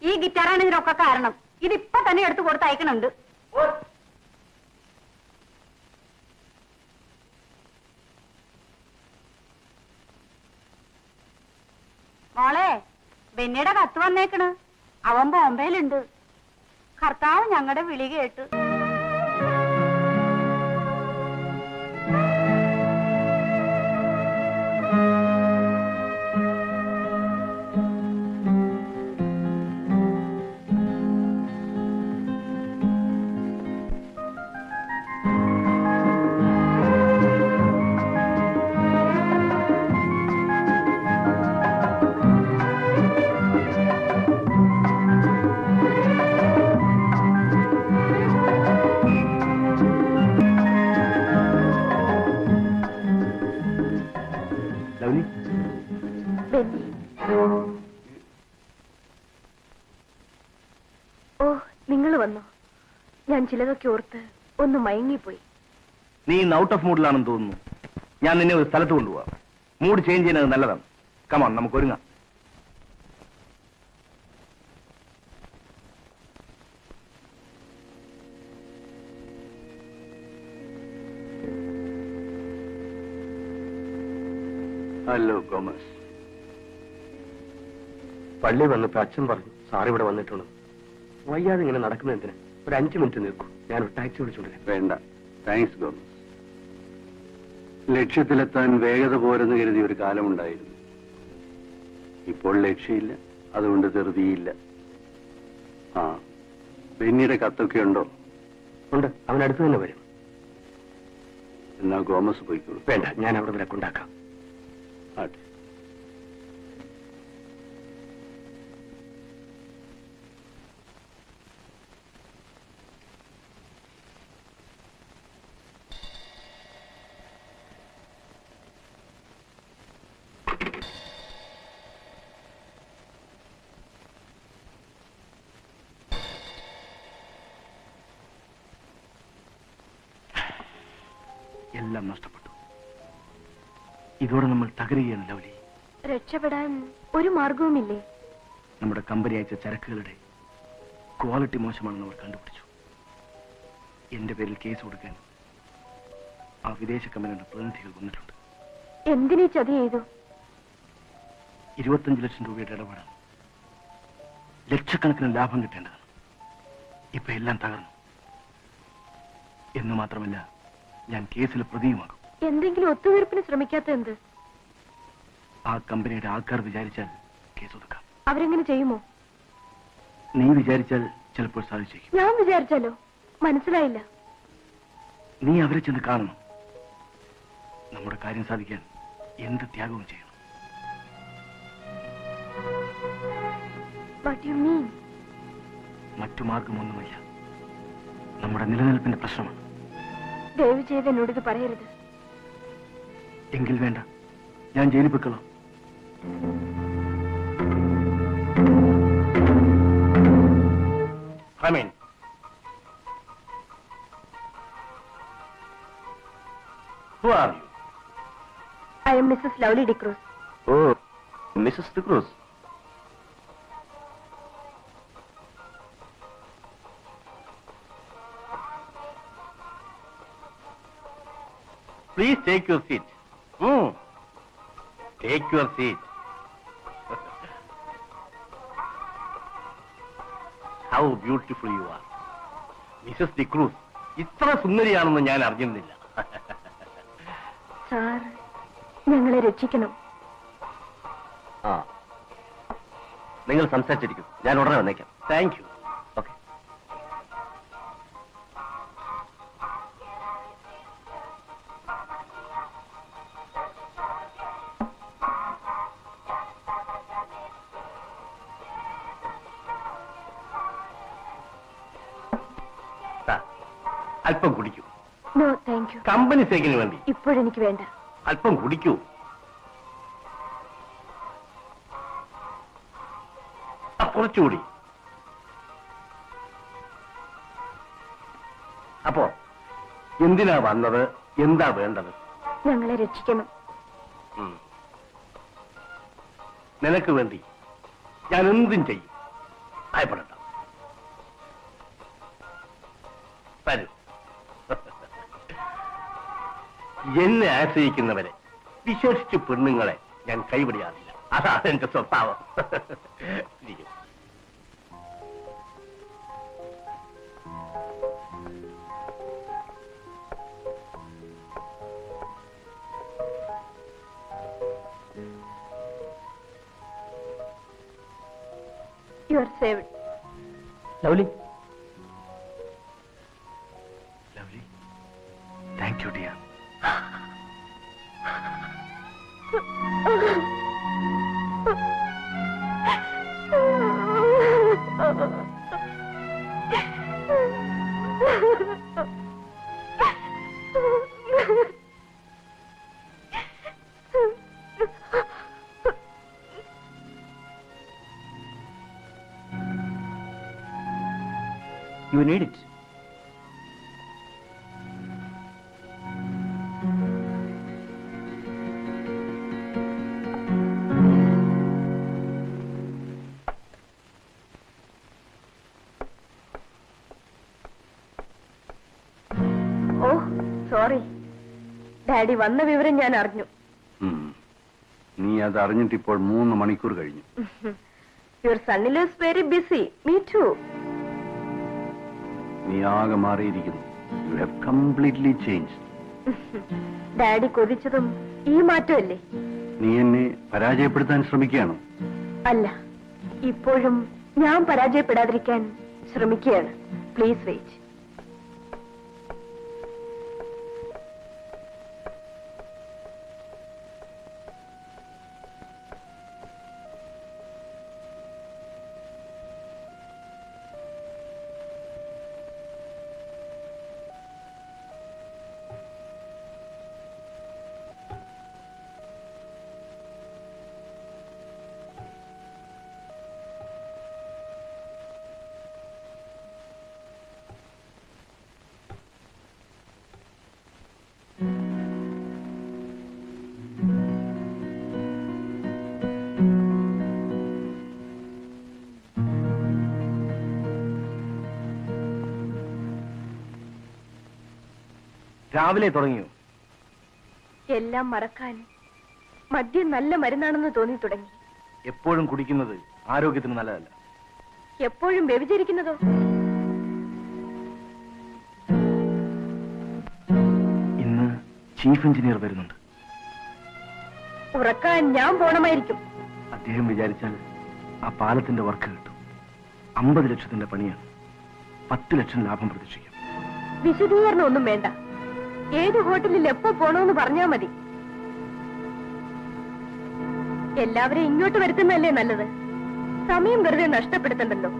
ഈ ഗിറ്റാറാണ് ഇതിനൊക്കെ കാരണം. ഇതിപ്പോ തന്നെ എടുത്തു കൊടുത്ത് അയക്കണുണ്ട്. മോളെ, ബെന്നിയുടെ കത്ത് വന്നേക്കണ്. അവൻ ബോംബെയിലുണ്ട്. കർത്താവ് ഞങ്ങളുടെ വിളി കേട്ട്. ഓ, നിങ്ങൾ വന്നോ? ഞാൻ ചിലതൊക്കെ ഓർത്ത് ഒന്ന് മയങ്ങിപ്പോയി. നീ ഇന്ന് ഔട്ട് ഓഫ് മൂഡിലാണെന്ന് തോന്നുന്നു. ഞാൻ നിന്നെ ഒരു സ്ഥലത്ത് കൊണ്ടുപോവാം. മൂഡ് ചേഞ്ച് ചെയ്യുന്നത് നല്ലതാണ്. കമാൺ, നമുക്ക് ഒരുങ്ങാം. Hello Thomas. പള്ളി വന്നപ്പോ അച്ഛൻ പറഞ്ഞു സാർ ഇവിടെ വന്നിട്ടുണ്ട്. വയ്യാതെ ഇങ്ങനെ നടക്കുന്ന എന്തിനാ? ഒരു 5 മിനിറ്റ് നിൽക്കൂ, ഞാനൊരു ടാക്സി വിളിച്ചോണ്ടിരിക്കും. വേണ്ട, താങ്ക്സ് തോമസ്. ലക്ഷ്യത്തിലെത്താൻ വേഗത പോരെന്ന് കരുതി ഒരു കാലമുണ്ടായിരുന്നു. ഇപ്പോൾ ലക്ഷ്യമില്ല, അതുകൊണ്ട് ധൃതിയില്ല. ആ, ബെന്നിയുടെ കത്തൊക്കെ ഉണ്ടോ? ഉണ്ട്, അവനടുത്ത് തന്നെ വരും. എന്നാ തോമസ് പോയിക്കോളൂ. വേണ്ട, ഞാൻ അവിടെ വരെ കൊണ്ടാക്കാം. ആട്ടെ. എല്ലാം നഷ്ടപ്പെട്ടു. ഇതോടെ നമ്മൾ തകരുകയാണ് ലവ്ലി. രക്ഷപ്പെടാൻ ഒരു മാർഗവുമില്ലേ? നമ്മുടെ കമ്പനി അയച്ച ചരക്കുകളുടെ ക്വാളിറ്റി മോശമാണെന്ന് അവർ കണ്ടുപിടിച്ചു. എന്റെ പേരിൽ കേസ് കൊടുക്കാൻ ആ വിദേശ കമ്പനിയുടെ പ്രതിനിധികൾ വന്നിട്ടുണ്ട്. എന്തിനീ ചതി ചെയ്തു? 25 ലക്ഷം രൂപയുടെ ഇടപാടാണ്. ലക്ഷക്കണക്കിന് ലാഭം കിട്ടേണ്ടതാണ്. ഇപ്പൊ എല്ലാം തകർന്നു. എന്ന് മാത്രമല്ല, ഞാൻ കേസിൽ പ്രതിയുമാകും. എന്തെങ്കിലും ഒത്തുതീർപ്പിന് ശ്രമിക്കാത്ത എന്ത്? ആ കമ്പനിയുടെ ആൾക്കാർ വിചാരിച്ചാൽ കേസ് ഒതുക്കാം. അവരെങ്ങനെ ചെയ്യുമോ? നീ വിചാരിച്ചാൽ ചിലപ്പോൾ സാധിച്ചേക്കും. ഞാൻ വിചാരിച്ചാലോ? മനസ്സിലായില്ല. നീ അവരെ ചെന്ന് കാണണം. നമ്മുടെ കാര്യം സാധിക്കാൻ എന്ത് ത്യാഗവും ചെയ്യണം. What do you mean? മറ്റു മാർഗമൊന്നുമില്ല. നമ്മുടെ നിലനിൽപ്പിന്റെ പ്രശ്നമാണ്. ദയവ് ചെയ്ത് എന്നോടിത് പറയരുത്. എങ്കിൽ വേണ്ട, ഞാൻ ജയിലിൽ പൊയ്ക്കോളാം. Who are you? I am Mrs. Lovely DeCruz. Oh, Mrs. DeCruz. Please take your seat. Take your seat. How beautiful you are. Mrs D'Cruz ഇത്ര സുന്ദരിയാണെന്ന് ഞാൻ അറിഞ്ഞിരുന്നില്ല. സാർ ഞങ്ങളെ രക്ഷിക്കണം. ആ, നിങ്ങൾ സംസാരിച്ചിരിക്കും, ഞാൻ ഉടനെ വന്നേക്കാം. Thank you. ഓക്കെ. അല്പം കുടിക്കൂ. No thank you. കമ്പനി സേക്കിന് വേണ്ടി ഇപ്പോഴെനിക്ക് വേണ്ട. അല്പം കുടിക്കൂ. കുറച്ചുകൂടി. അപ്പോ എന്തിനാ വന്നത്, എന്താ വേണ്ടത്? ഞങ്ങളെ രക്ഷിക്കണം. നിനക്ക് വേണ്ടി ഞാൻ എന്തും ചെയ്യും. ഭയപ്പെടണ്ട. വരൂ. എന്നെ ആശ്രയിക്കുന്നവരെ, വിശേഷിച്ച് പെണ്ണുങ്ങളെ ഞാൻ കൈവിടാറില്ല. അതാണ് എന്റെ സ്വഭാവം. You are saved. Lovely. Lovely, thank you dear. You need it. Oh sorry, daddy വന്ന വിവരം ഞാൻ അറിഞ്ഞു. നീ അത് അറിഞ്ഞിട്ട് ഇപ്പോൾ 3 മണിക്കൂർ കഴിഞ്ഞു. യുവർ സണ്ണിൽ is very busy. Me too. നീ ആകെ മാറിയിരിക്കുന്നു. You have completely changed. Daddy കൊതിച്ചതും ഈ മാറ്റമല്ലേ? നീ എന്നെ പരാജയപ്പെടുത്താൻ ശ്രമിക്കുകയാണോ? അല്ല, ഇപ്പോഴും ഞാൻ പരാജയപ്പെടാതിരിക്കാൻ ശ്രമിക്കുകയാണ്. Please wait. രാവിലെ തുടങ്ങിയോ? എല്ലാം മറക്കാൻ മദ്യം നല്ല മരുന്നാണെന്ന് തോന്നി തുടങ്ങി. എപ്പോഴും കുടിക്കുന്നത് ആരോഗ്യത്തിന് നല്ലതല്ല. എപ്പോഴും വ്യഭിചരിക്കുന്നതോ? ഇന്ന് ചീഫ് എഞ്ചിനീയർ വരുന്നുണ്ട്. ഉറക്കാൻ ഞാൻ പോണമായിരിക്കും. അദ്ദേഹം വിചാരിച്ചാൽ ആ പാലത്തിന്റെ വർക്ക് കിട്ടും. 50 ലക്ഷത്തിന്റെ പണിയാണ്. 10 ലക്ഷം ലാഭം പ്രതീക്ഷിക്കാം. വിശദീകരണം ഒന്നും വേണ്ട. ഏത് ഹോട്ടലിൽ എപ്പോ പോണോന്ന് പറഞ്ഞാ മതി. എല്ലാവരെയും ഇങ്ങോട്ട് വരുത്തുന്നതല്ലേ നല്ലത്. സമയം വെറുതെ നഷ്ടപ്പെടുത്തണ്ടല്ലോ.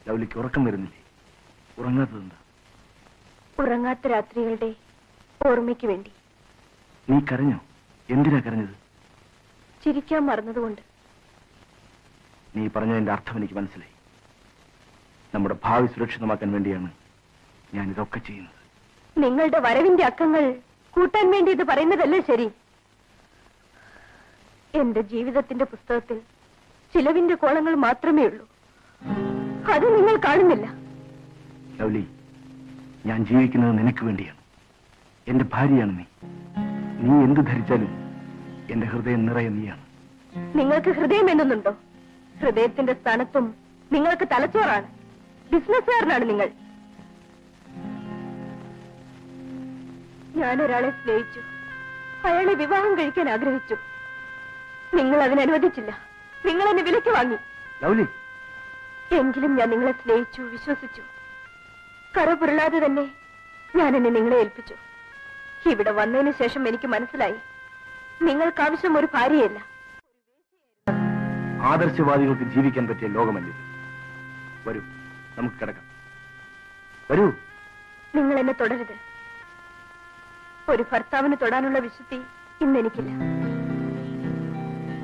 ലൗലിക്ക് ഉറക്കം വരുന്നില്ലേ? ഉറങ്ങാത്തതെന്താ? ഉറങ്ങാത്ത രാത്രികളുടെ ഓർമ്മയ്ക്ക് വേണ്ടി. നീ കരഞ്ഞോ? എന്തിനാ കരഞ്ഞത്? ചിരിക്കാൻ മറന്നതുകൊണ്ട്. നീ പറഞ്ഞതിന്റെ അർത്ഥം എനിക്ക് മനസ്സിലായി. നമ്മുടെ ഭാവി സുരക്ഷിതമാക്കാൻ വേണ്ടിയാണ് ഞാൻ ഇതൊക്കെ ചെയ്യുന്നത്. നിങ്ങളുടെ വരവിന്റെ അക്കങ്ങൾ കൂട്ടാൻ വേണ്ടി ഇത് പറയുന്നതല്ലേ ശരി? എന്റെ ജീവിതത്തിന്റെ പുസ്തകത്തിൽ ചിലവിന്റെ കോളങ്ങൾ മാത്രമേ ഉള്ളൂ. അത് നിങ്ങൾ കാണുന്നില്ല. ലൗലി, ഞാൻ ജീവിക്കുന്നത് നിനക്ക് വേണ്ടിയാണ്. എന്റെ ഭാര്യയാണ് നീ. നീ എന്ത് ധരിച്ചാലും എന്റെ ഹൃദയം നിറയെ നീയാണ്. നിങ്ങൾക്ക് ഹൃദയം എന്നുണ്ടോ? ഹൃദയത്തിന്റെ സ്ഥാനത്തും നിങ്ങൾക്ക് തലച്ചോറാണ്. ബിസിനസ്സുകാരനാണ് നിങ്ങൾ. ഞാനൊരാളെ സ്നേഹിച്ചു. അയാളെ വിവാഹം കഴിക്കാൻ ആഗ്രഹിച്ചു. നിങ്ങൾ അതിനനുവദിച്ചില്ല. നിങ്ങൾ എന്നെ വിലയ്ക്ക് വാങ്ങി. ലൗലി, എങ്കിലും ഞാൻ നിങ്ങളെ സ്നേഹിച്ചു, വിശ്വസിച്ചു. കറ പുരളാതെ തന്നെ ഞാൻ എന്നെ നിങ്ങളെ ഏൽപ്പിച്ചു. ഇവിടെ വന്നതിന് ശേഷം എനിക്ക് മനസ്സിലായി, നിങ്ങൾക്കാവശ്യം ഒരു ഭാര്യയല്ല. ആദർശവാദികൾക്ക് ജീവിക്കാൻ പറ്റിയ ലോകമല്ല. വരൂ, നമുക്ക് കിടക്കാം. വരൂ. നിങ്ങൾ എന്നെ തുടരുത്. ഒരു ഭർത്താവിന് തൊടാനുള്ള വിശുദ്ധി ഇന്ന് എനിക്കില്ല.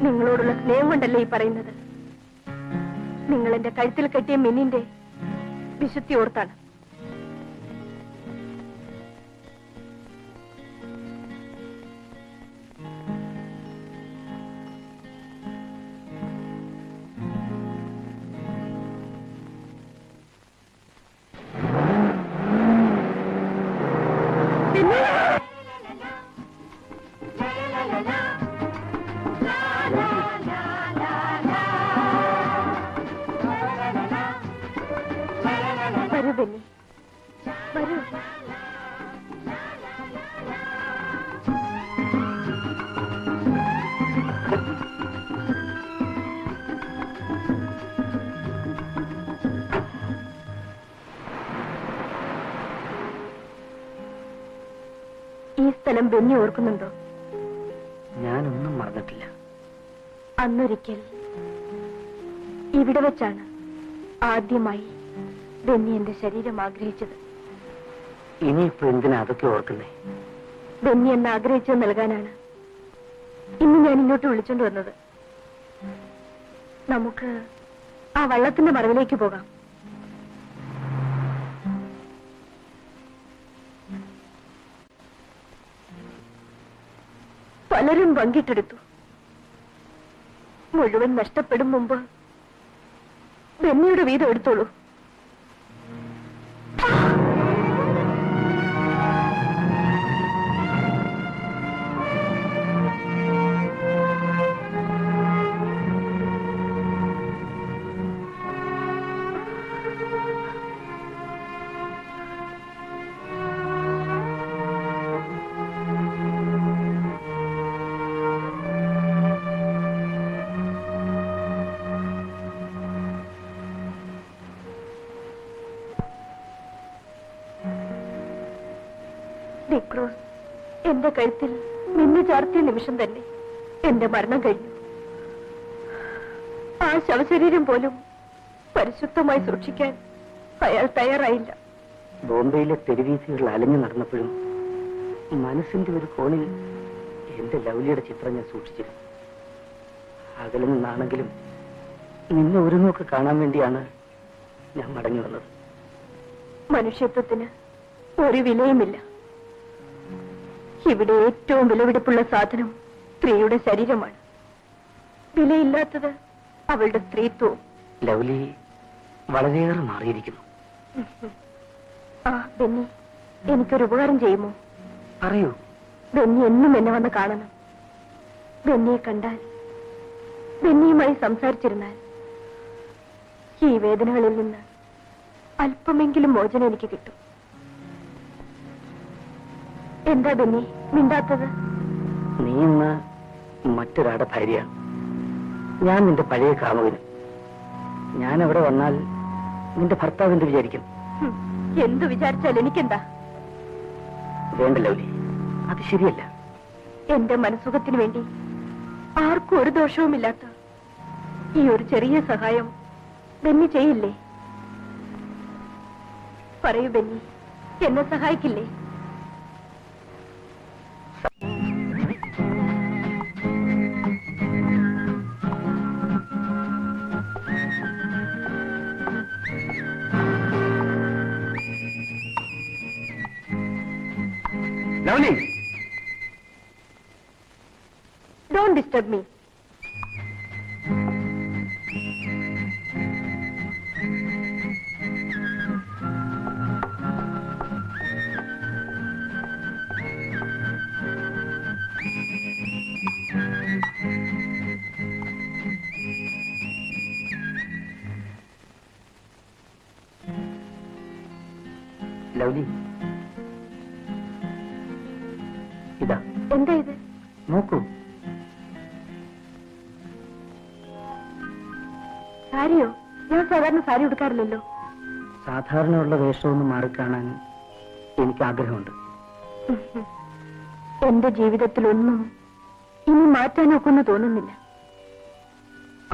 നിങ്ങളോടുള്ള സ്നേഹം കൊണ്ടല്ലേ ഈ പറയുന്നത്. നിങ്ങൾ എന്റെ കഴുത്തിൽ കെട്ടിയ മിന്നിന്റെ വിശുദ്ധി ഓർത്താണ്. വരൂ ബെന്നി, വരൂ. ഈ സ്ഥലം ബെന്നി ഓർക്കുന്നുണ്ടോ? ഞാനൊന്നും മറന്നിട്ടില്ല. അന്നൊരിക്കൽ ഇവിടെ വെച്ചാണ് ആദ്യമായി ബെന്നി എന്റെ ശരീരം ആഗ്രഹിച്ചത്. ഇനിയിപ്പോ എന്തിനാ അതൊക്കെ ഓർക്കുന്നേ? ബെന്നി എന്ന് ആഗ്രഹിച്ചത് നൽകാനാണ് ഇന്ന് ഞാൻ ഇങ്ങോട്ട് വിളിച്ചോണ്ട് വന്നത്. നമുക്ക് ആ വള്ളത്തിന്റെ മറവിലേക്ക് പോകാം. പലരും പങ്കിട്ടെടുത്തു. മുഴുവൻ നഷ്ടപ്പെടും മുമ്പ് ബെന്നിയുടെ വീതം എടുത്തോളൂ. ഡിക്രോസ് എന്റെ കഴുത്തിൽ മിന്നു ചാർത്തിയ നിമിഷം തന്നെ എന്റെ മരണം കഴിഞ്ഞു. ആ ശവശരീരം പോലും പരിശുദ്ധമായി സൂക്ഷിക്കാൻ അയാൾ തയ്യാറായില്ല. ബോംബെയിലെ തെരുവീഥികളിൽ അലഞ്ഞു നടന്നപ്പോഴും മനസ്സിന്റെ ഒരു കോണിൽ എന്റെ ലൗലിയുടെ ചിത്രം ഞാൻ സൂക്ഷിച്ചിരുന്നു. അകലെ നിന്നാണെങ്കിലും നിന്നെ ഒരു നോക്ക് കാണാൻ വേണ്ടിയാണ് ഞാൻ മടങ്ങി വന്നത്. മനുഷ്യത്വത്തിന് ഒരു വിലയുമില്ല. ഇവിടെ ഏറ്റവും വിലപിടിപ്പുള്ള സാധനം സ്ത്രീയുടെ ശരീരമാണ്. വിലയില്ലാത്തത് അവളുടെ സ്ത്രീത്വവും. ലൗലി വളരെയേറെ മാറിയിരിക്കുന്നു. ആ ബെന്നി, എനിക്കൊരു ഉപകാരം ചെയ്യുമോ? പറയൂ. ബെന്നി എന്നും എന്നെ വന്ന് കാണണം. ബെന്നിയെ കണ്ടാൽ, ബെന്നിയുമായി സംസാരിച്ചിരുന്നാൽ ഈ വേദനകളിൽ നിന്ന് അല്പമെങ്കിലും മോചനം എനിക്ക് കിട്ടും. എന്താ ബെന്നി മിണ്ടാത്തത്? നീ ഇന്ന് മറ്റൊരാടെ ഭാര്യ, ഞാൻ നിന്റെ പഴയ കാമുകന്. ഞാൻ അവിടെ വന്നാൽ നിന്റെ ഭർത്താവ് എന്ത് വിചാരിക്കും? എന്തു വിചാരിച്ചാൽ എനിക്കെന്താ? വേണ്ട ലൗലി, അത് ശരിയല്ല. എന്റെ മനസ്സുഖത്തിന് വേണ്ടി ആർക്കും ഒരു ദോഷവുമില്ലാത്ത ഈ ഒരു ചെറിയ സഹായം ബെന്നി ചെയ്യില്ലേ? പറയൂ ബെന്നി, എന്നെ സഹായിക്കില്ലേ? Lovely, Don't disturb me. Lovely, ഇതാ. എന്താ ഇത്? നോക്കൂ. സാരിയോ? ഞാൻ സാധാരണ സാരി ഉടുക്കാറില്ലല്ലോ. സാധാരണയുള്ള വേഷമൊന്നും മാറിക്കാണാൻ എനിക്ക് ആഗ്രഹമുണ്ട്. എന്റെ ജീവിതത്തിലൊന്നും ഇനി മാറ്റാനൊക്കൊന്നും തോന്നുന്നില്ല.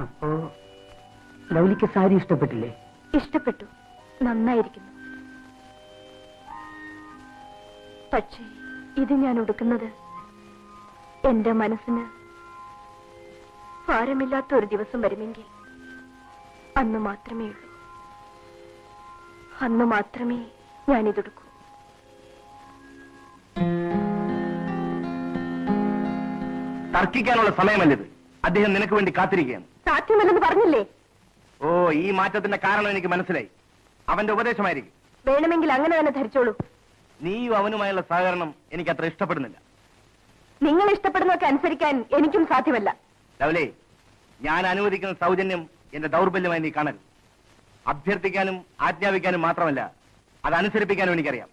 അപ്പോ ലൗലിക്ക് സാരി ഇഷ്ടപ്പെട്ടില്ലേ? ഇഷ്ടപ്പെട്ടു, നന്നായിരിക്കുന്നു. പക്ഷേ ഇത് ഞാൻ ഉടുക്കുന്നത് എന്റെ മനസ്സിന് ഭാരമില്ലാത്ത ഒരു ദിവസം വരുമെങ്കിൽ അന്ന് മാത്രമേ ഉള്ളൂ. അന്ന് മാത്രമേ ഞാനിതെടുക്കൂ. തർക്കിക്കാനുള്ള സമയമല്ലത്. അദ്ദേഹം നിനക്ക് വേണ്ടി കാത്തിരിക്കുകയാണ്. സാധ്യമല്ലെന്ന് പറഞ്ഞില്ലേ? ഓ, ഈ മാറ്റത്തിന്റെ കാരണം എനിക്ക് മനസ്സിലായി. അവന്റെ ഉപദേശമായിരിക്കും. വേണമെങ്കിൽ അങ്ങനെ തന്നെ ധരിച്ചോളൂ. നീയും അവനുമായുള്ള സഹകരണം എനിക്ക് അത്ര ഇഷ്ടപ്പെടുന്നില്ല. നിങ്ങൾ ഇഷ്ടപ്പെടുന്നതൊക്കെ അനുസരിക്കാൻ എനിക്കും സാധ്യമല്ല. ലവലേ, ഞാൻ അനുവദിക്കുന്ന സൗജന്യം എന്റെ ദൗർബല്യമായി നീ കാണരുത്. അഭ്യർത്ഥിക്കാനും ആജ്ഞാപിക്കാനും മാത്രമല്ല, അതനുസരിപ്പിക്കാനും എനിക്കറിയാം.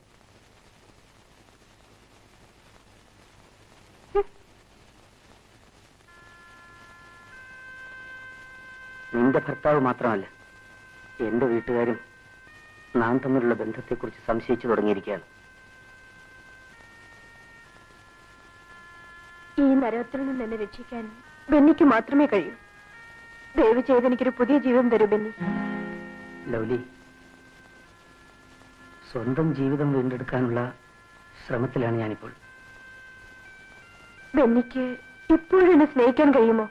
നിന്റെ ഭർത്താവ് മാത്രമല്ല, എന്റെ വീട്ടുകാരും നാം തമ്മിലുള്ള ബന്ധത്തെക്കുറിച്ച് സംശയിച്ചു തുടങ്ങിയിരിക്കുകയാണ്. ഈ നരകത്തിൽ നിന്ന് എന്നെ രക്ഷിക്കാൻ ബെന്നിക്ക് മാത്രമേ കഴിയൂ. ദയവ് ചെയ്ത് എനിക്കൊരു പുതിയ ജീവിതം തരൂ ബെന്നി. ലൗലി, സ്വന്തം ജീവിതം വീണ്ടെടുക്കാനുള്ള ശ്രമത്തിലാണ് ഞാനിപ്പോൾ. ബെന്നിക്ക് ഇപ്പോഴും എന്നെ സ്നേഹിക്കാൻ കഴിയുമോ?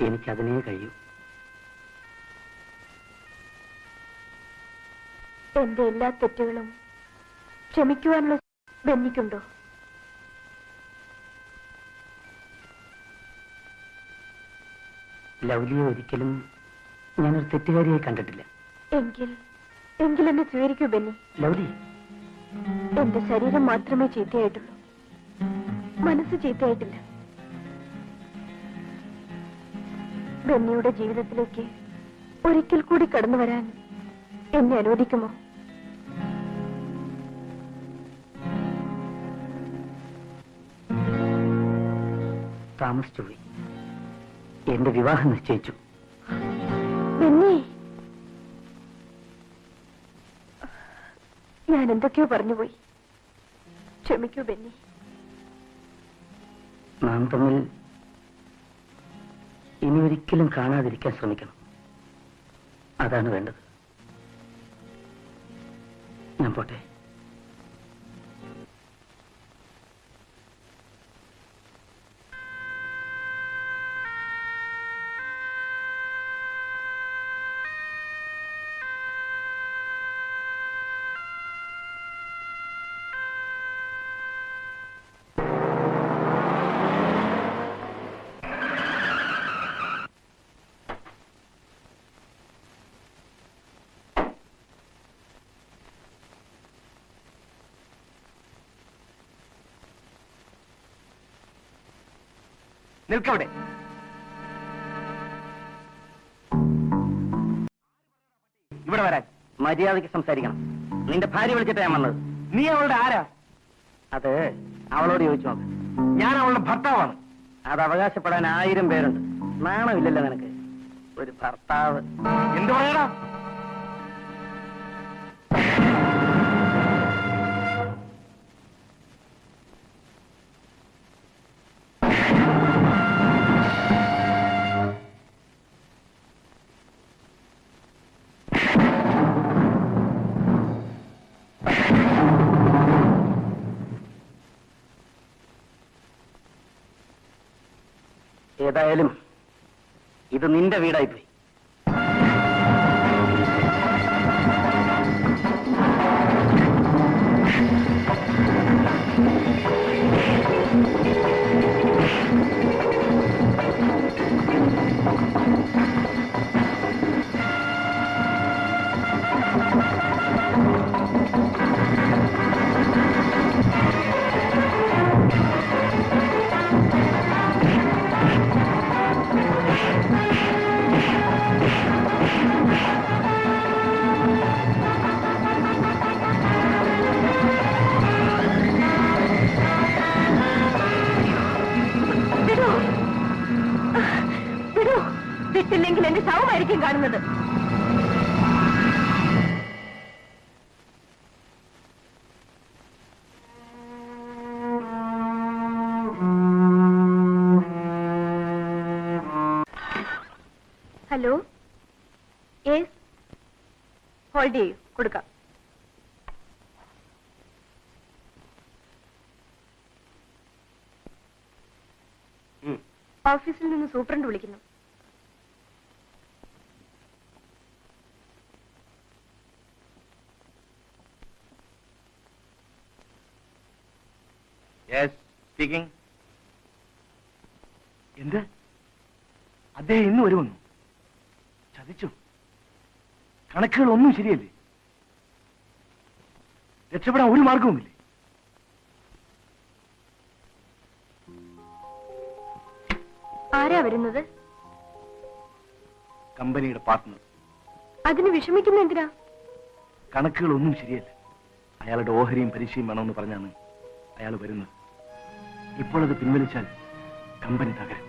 എനിക്കതിനേ കഴിയൂ. എന്റെ എല്ലാ തെറ്റുകളും ക്ഷമിക്കുവാനുള്ള ബെന്നിക്കുണ്ടോ? ലൗലിയെ ഒരിക്കലും ഞാനൊരു തെറ്റുകാരിയായി കണ്ടിട്ടില്ല. എങ്കിൽ എന്നെ സ്വീകരിക്കൂ ബെന്നി. ലൗലി, എന്റെ ശരീരം മാത്രമേ ചീത്തയായിട്ടുള്ളൂ, മനസ്സ് ചീത്തയായിട്ടില്ല. ബെന്നിയുടെ ജീവിതത്തിലേക്ക് ഒരിക്കൽ കൂടി കടന്നു വരാൻ എന്നെ അനുവദിക്കുമോ? താമസിച്ചുപോയി. എന്റെ വിവാഹം നിശ്ചയിച്ചു. ബെന്നി, ഞാൻ എന്തൊക്കെയോ പറഞ്ഞുപോയി. ക്ഷമിക്കൂ ബെന്നി. നാം തമ്മിൽ ഇനി ഒരിക്കലും കാണാതിരിക്കാൻ ശ്രമിക്കണം. അതാണ് വേണ്ടത്. ഞാൻ പോട്ടെ. നിൽക്കവിടെ. ഇവിടെ വരാൻ. മര്യാദയ്ക്ക് സംസാരിക്കണം. നിന്റെ ഭാര്യ വിളിച്ചിട്ട് ഞാൻ വന്നത്. നീ അവളുടെ ആരാ? അത് അവളോട് ചോദിച്ചു നോക്ക്. ഞാൻ അവളുടെ ഭർത്താവാണ്. അത് അവകാശപ്പെടാൻ 1000 പേരുണ്ട്. നാണമില്ലല്ലോ നിനക്ക്? ഒരു ഭർത്താവ്. എന്ത് പറയടാ? ഏതായാലും ഇത് നിന്റെ വീടായിപ്പോയി. ഇല്ലെങ്കിൽ എന്റെ ശവമായിരിക്കും കാണുന്നത്. ഹലോ, യെസ്, ഹോൾഡ് ചെയ്യൂ, കൊടുക്കാം. ഓഫീസിൽ നിന്ന് സൂപ്രണ്ട് വിളിക്കുന്നു. എന്ത്? അദ്ദേഹം ഇന്ന് വരുമെന്നു? ചതിച്ചു. കണക്കുകളൊന്നും ശരിയല്ലേ? രക്ഷപ്പെടാൻ ഒരു മാർഗവുമില്ലേ? ആരാ വരുന്നത്? കമ്പനിയുടെ പാർട്ട്ണർ. അതിന് വിഷമിക്കുന്ന എന്തിനാ? കണക്കുകളൊന്നും ശരിയല്ല. അയാളുടെ ഓഹരിയും പരീക്ഷയും വേണമെന്ന് പറഞ്ഞാണ് അയാൾ വരുന്നത്. ഇപ്പോൾ അത് പിൻവലിച്ചാൽ കമ്പനി തകരും.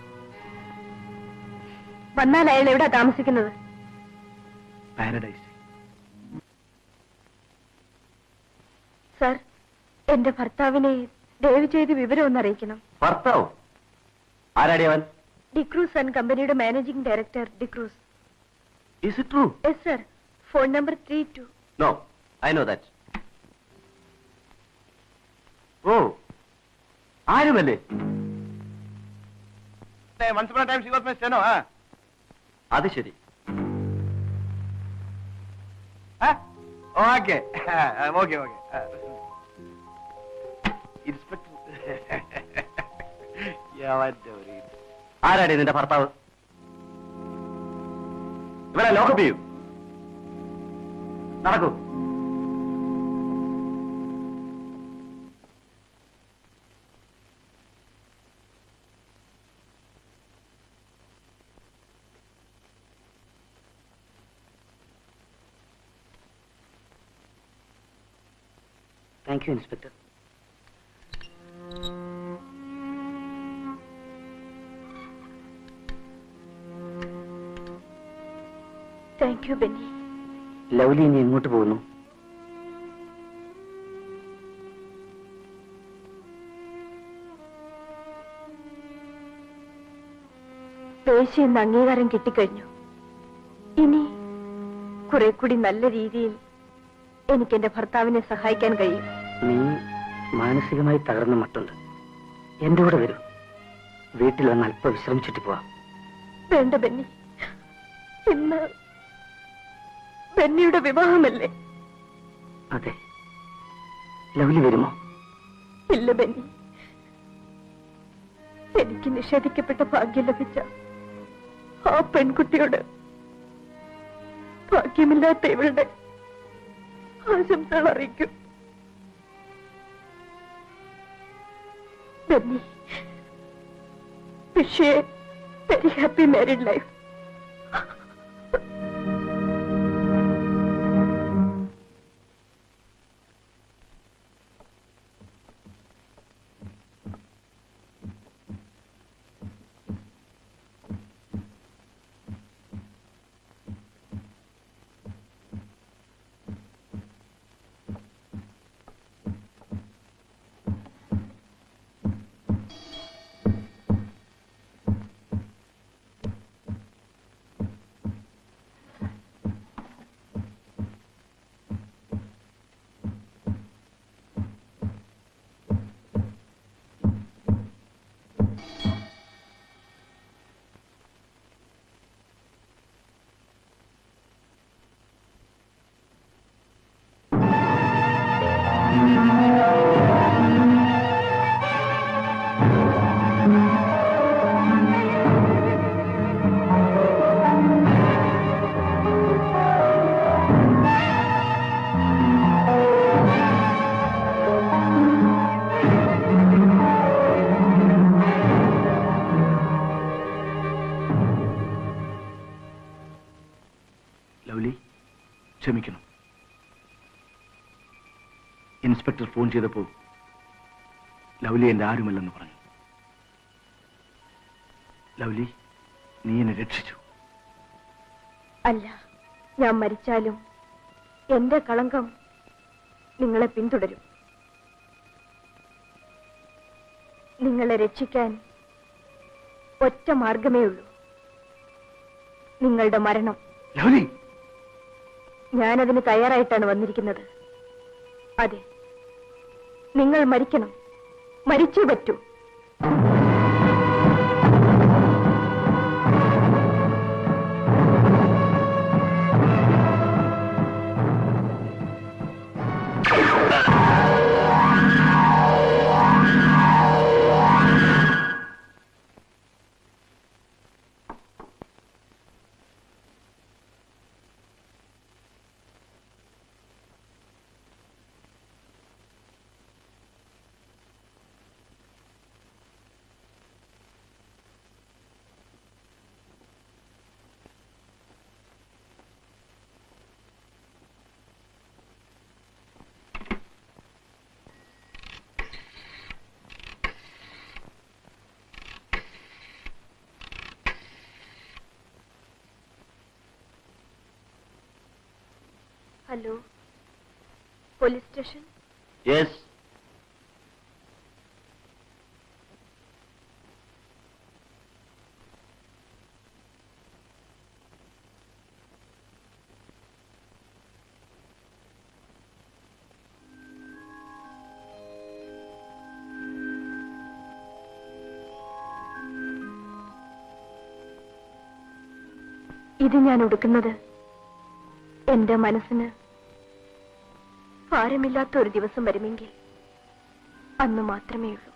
വന്നാൽ അയാൾ എവിടാ താമസിക്കുന്നത്? പാരഡൈസ്. സർ, എന്റെ ഭർത്താവിനെ ദയവ് ചെയ്ത് വിവരം ഒന്ന് അറിയിക്കണം. ഭർത്താവ് ആരാടി അവൻ? ഡിക്രൂസ് ആൻഡ് കമ്പനിയുടെ managing director D'Cruz. Is it true? Yes sir, phone number 32. No, I know that. ഓ, ആരുമല്ലേ? അത് ശരി. ആരാടി നിന്റെ ഭർത്താവ്? ഇവരെ ലോക്കപ്പ് ചെയ്യൂ. നടക്കൂ. Thank you inspector. Thank you Benny. Lovely ഇനി എങ്ങോട്ട് പോകുന്നു? പേശി എന്ന അംഗീകാരം കിട്ടിക്കഴിഞ്ഞു. ഇനി കുറെ കൂടി നല്ല രീതിയിൽ എനിക്ക് എന്റെ ഭർത്താവിനെ സഹായിക്കാൻ കഴിയും. നീ മാനസികമായി തകർന്ന മട്ടുണ്ട്. എന്റെ കൂടെ വരൂ. വീട്ടിൽ വന്ന് അല്പം വിശ്രമിച്ചിട്ട് പോവാം. വേണ്ട ബെന്നി, ഇന്ന് ബെന്നിയുടെ വിവാഹമല്ലേ? അതെ. ലവ്ലി വരുമോ? ഇല്ല ബെന്നി, എനിക്ക് നിഷേധിക്കപ്പെട്ട ഭാഗ്യം ലഭിച്ച ആ പെൺകുട്ടിയോട് ഭാഗ്യമില്ലാത്ത ഇവളുടെ ആശംസകൾ അറിയിക്കും. Benny, wish you a very happy married life. ക്ഷമിക്കണം. ഇൻസ്പെക്ടർ ഫോൺ ചെയ്തപ്പോൾ ലവ്ലി എന്റെ ആരുമല്ലെന്ന് പറഞ്ഞു. ലവ്ലി, നീ എന്നെ രക്ഷിച്ചു. അല്ല, ഞാൻ മരിച്ചാലും എന്റെ കളങ്കം നിങ്ങളെ പിന്തുടരും. നിങ്ങളെ രക്ഷിക്കാൻ ഒറ്റ മാർഗമേ ഉള്ളൂ, നിങ്ങളുടെ മരണം. ഞാനതിന് തയ്യാറായിട്ടാണ് വന്നിരിക്കുന്നത്. അതെ, നിങ്ങൾ മരിക്കണം, മരിച്ചേ പറ്റൂ. Hello, police station? യെസ്. ഇത് ഞാൻ ഉടുക്കുന്നത് എന്റെ മനസ്സിന് ഭാരമില്ലാത്ത ഒരു ദിവസം വരുമെങ്കിൽ അന്ന് മാത്രമേ ഉള്ളൂ.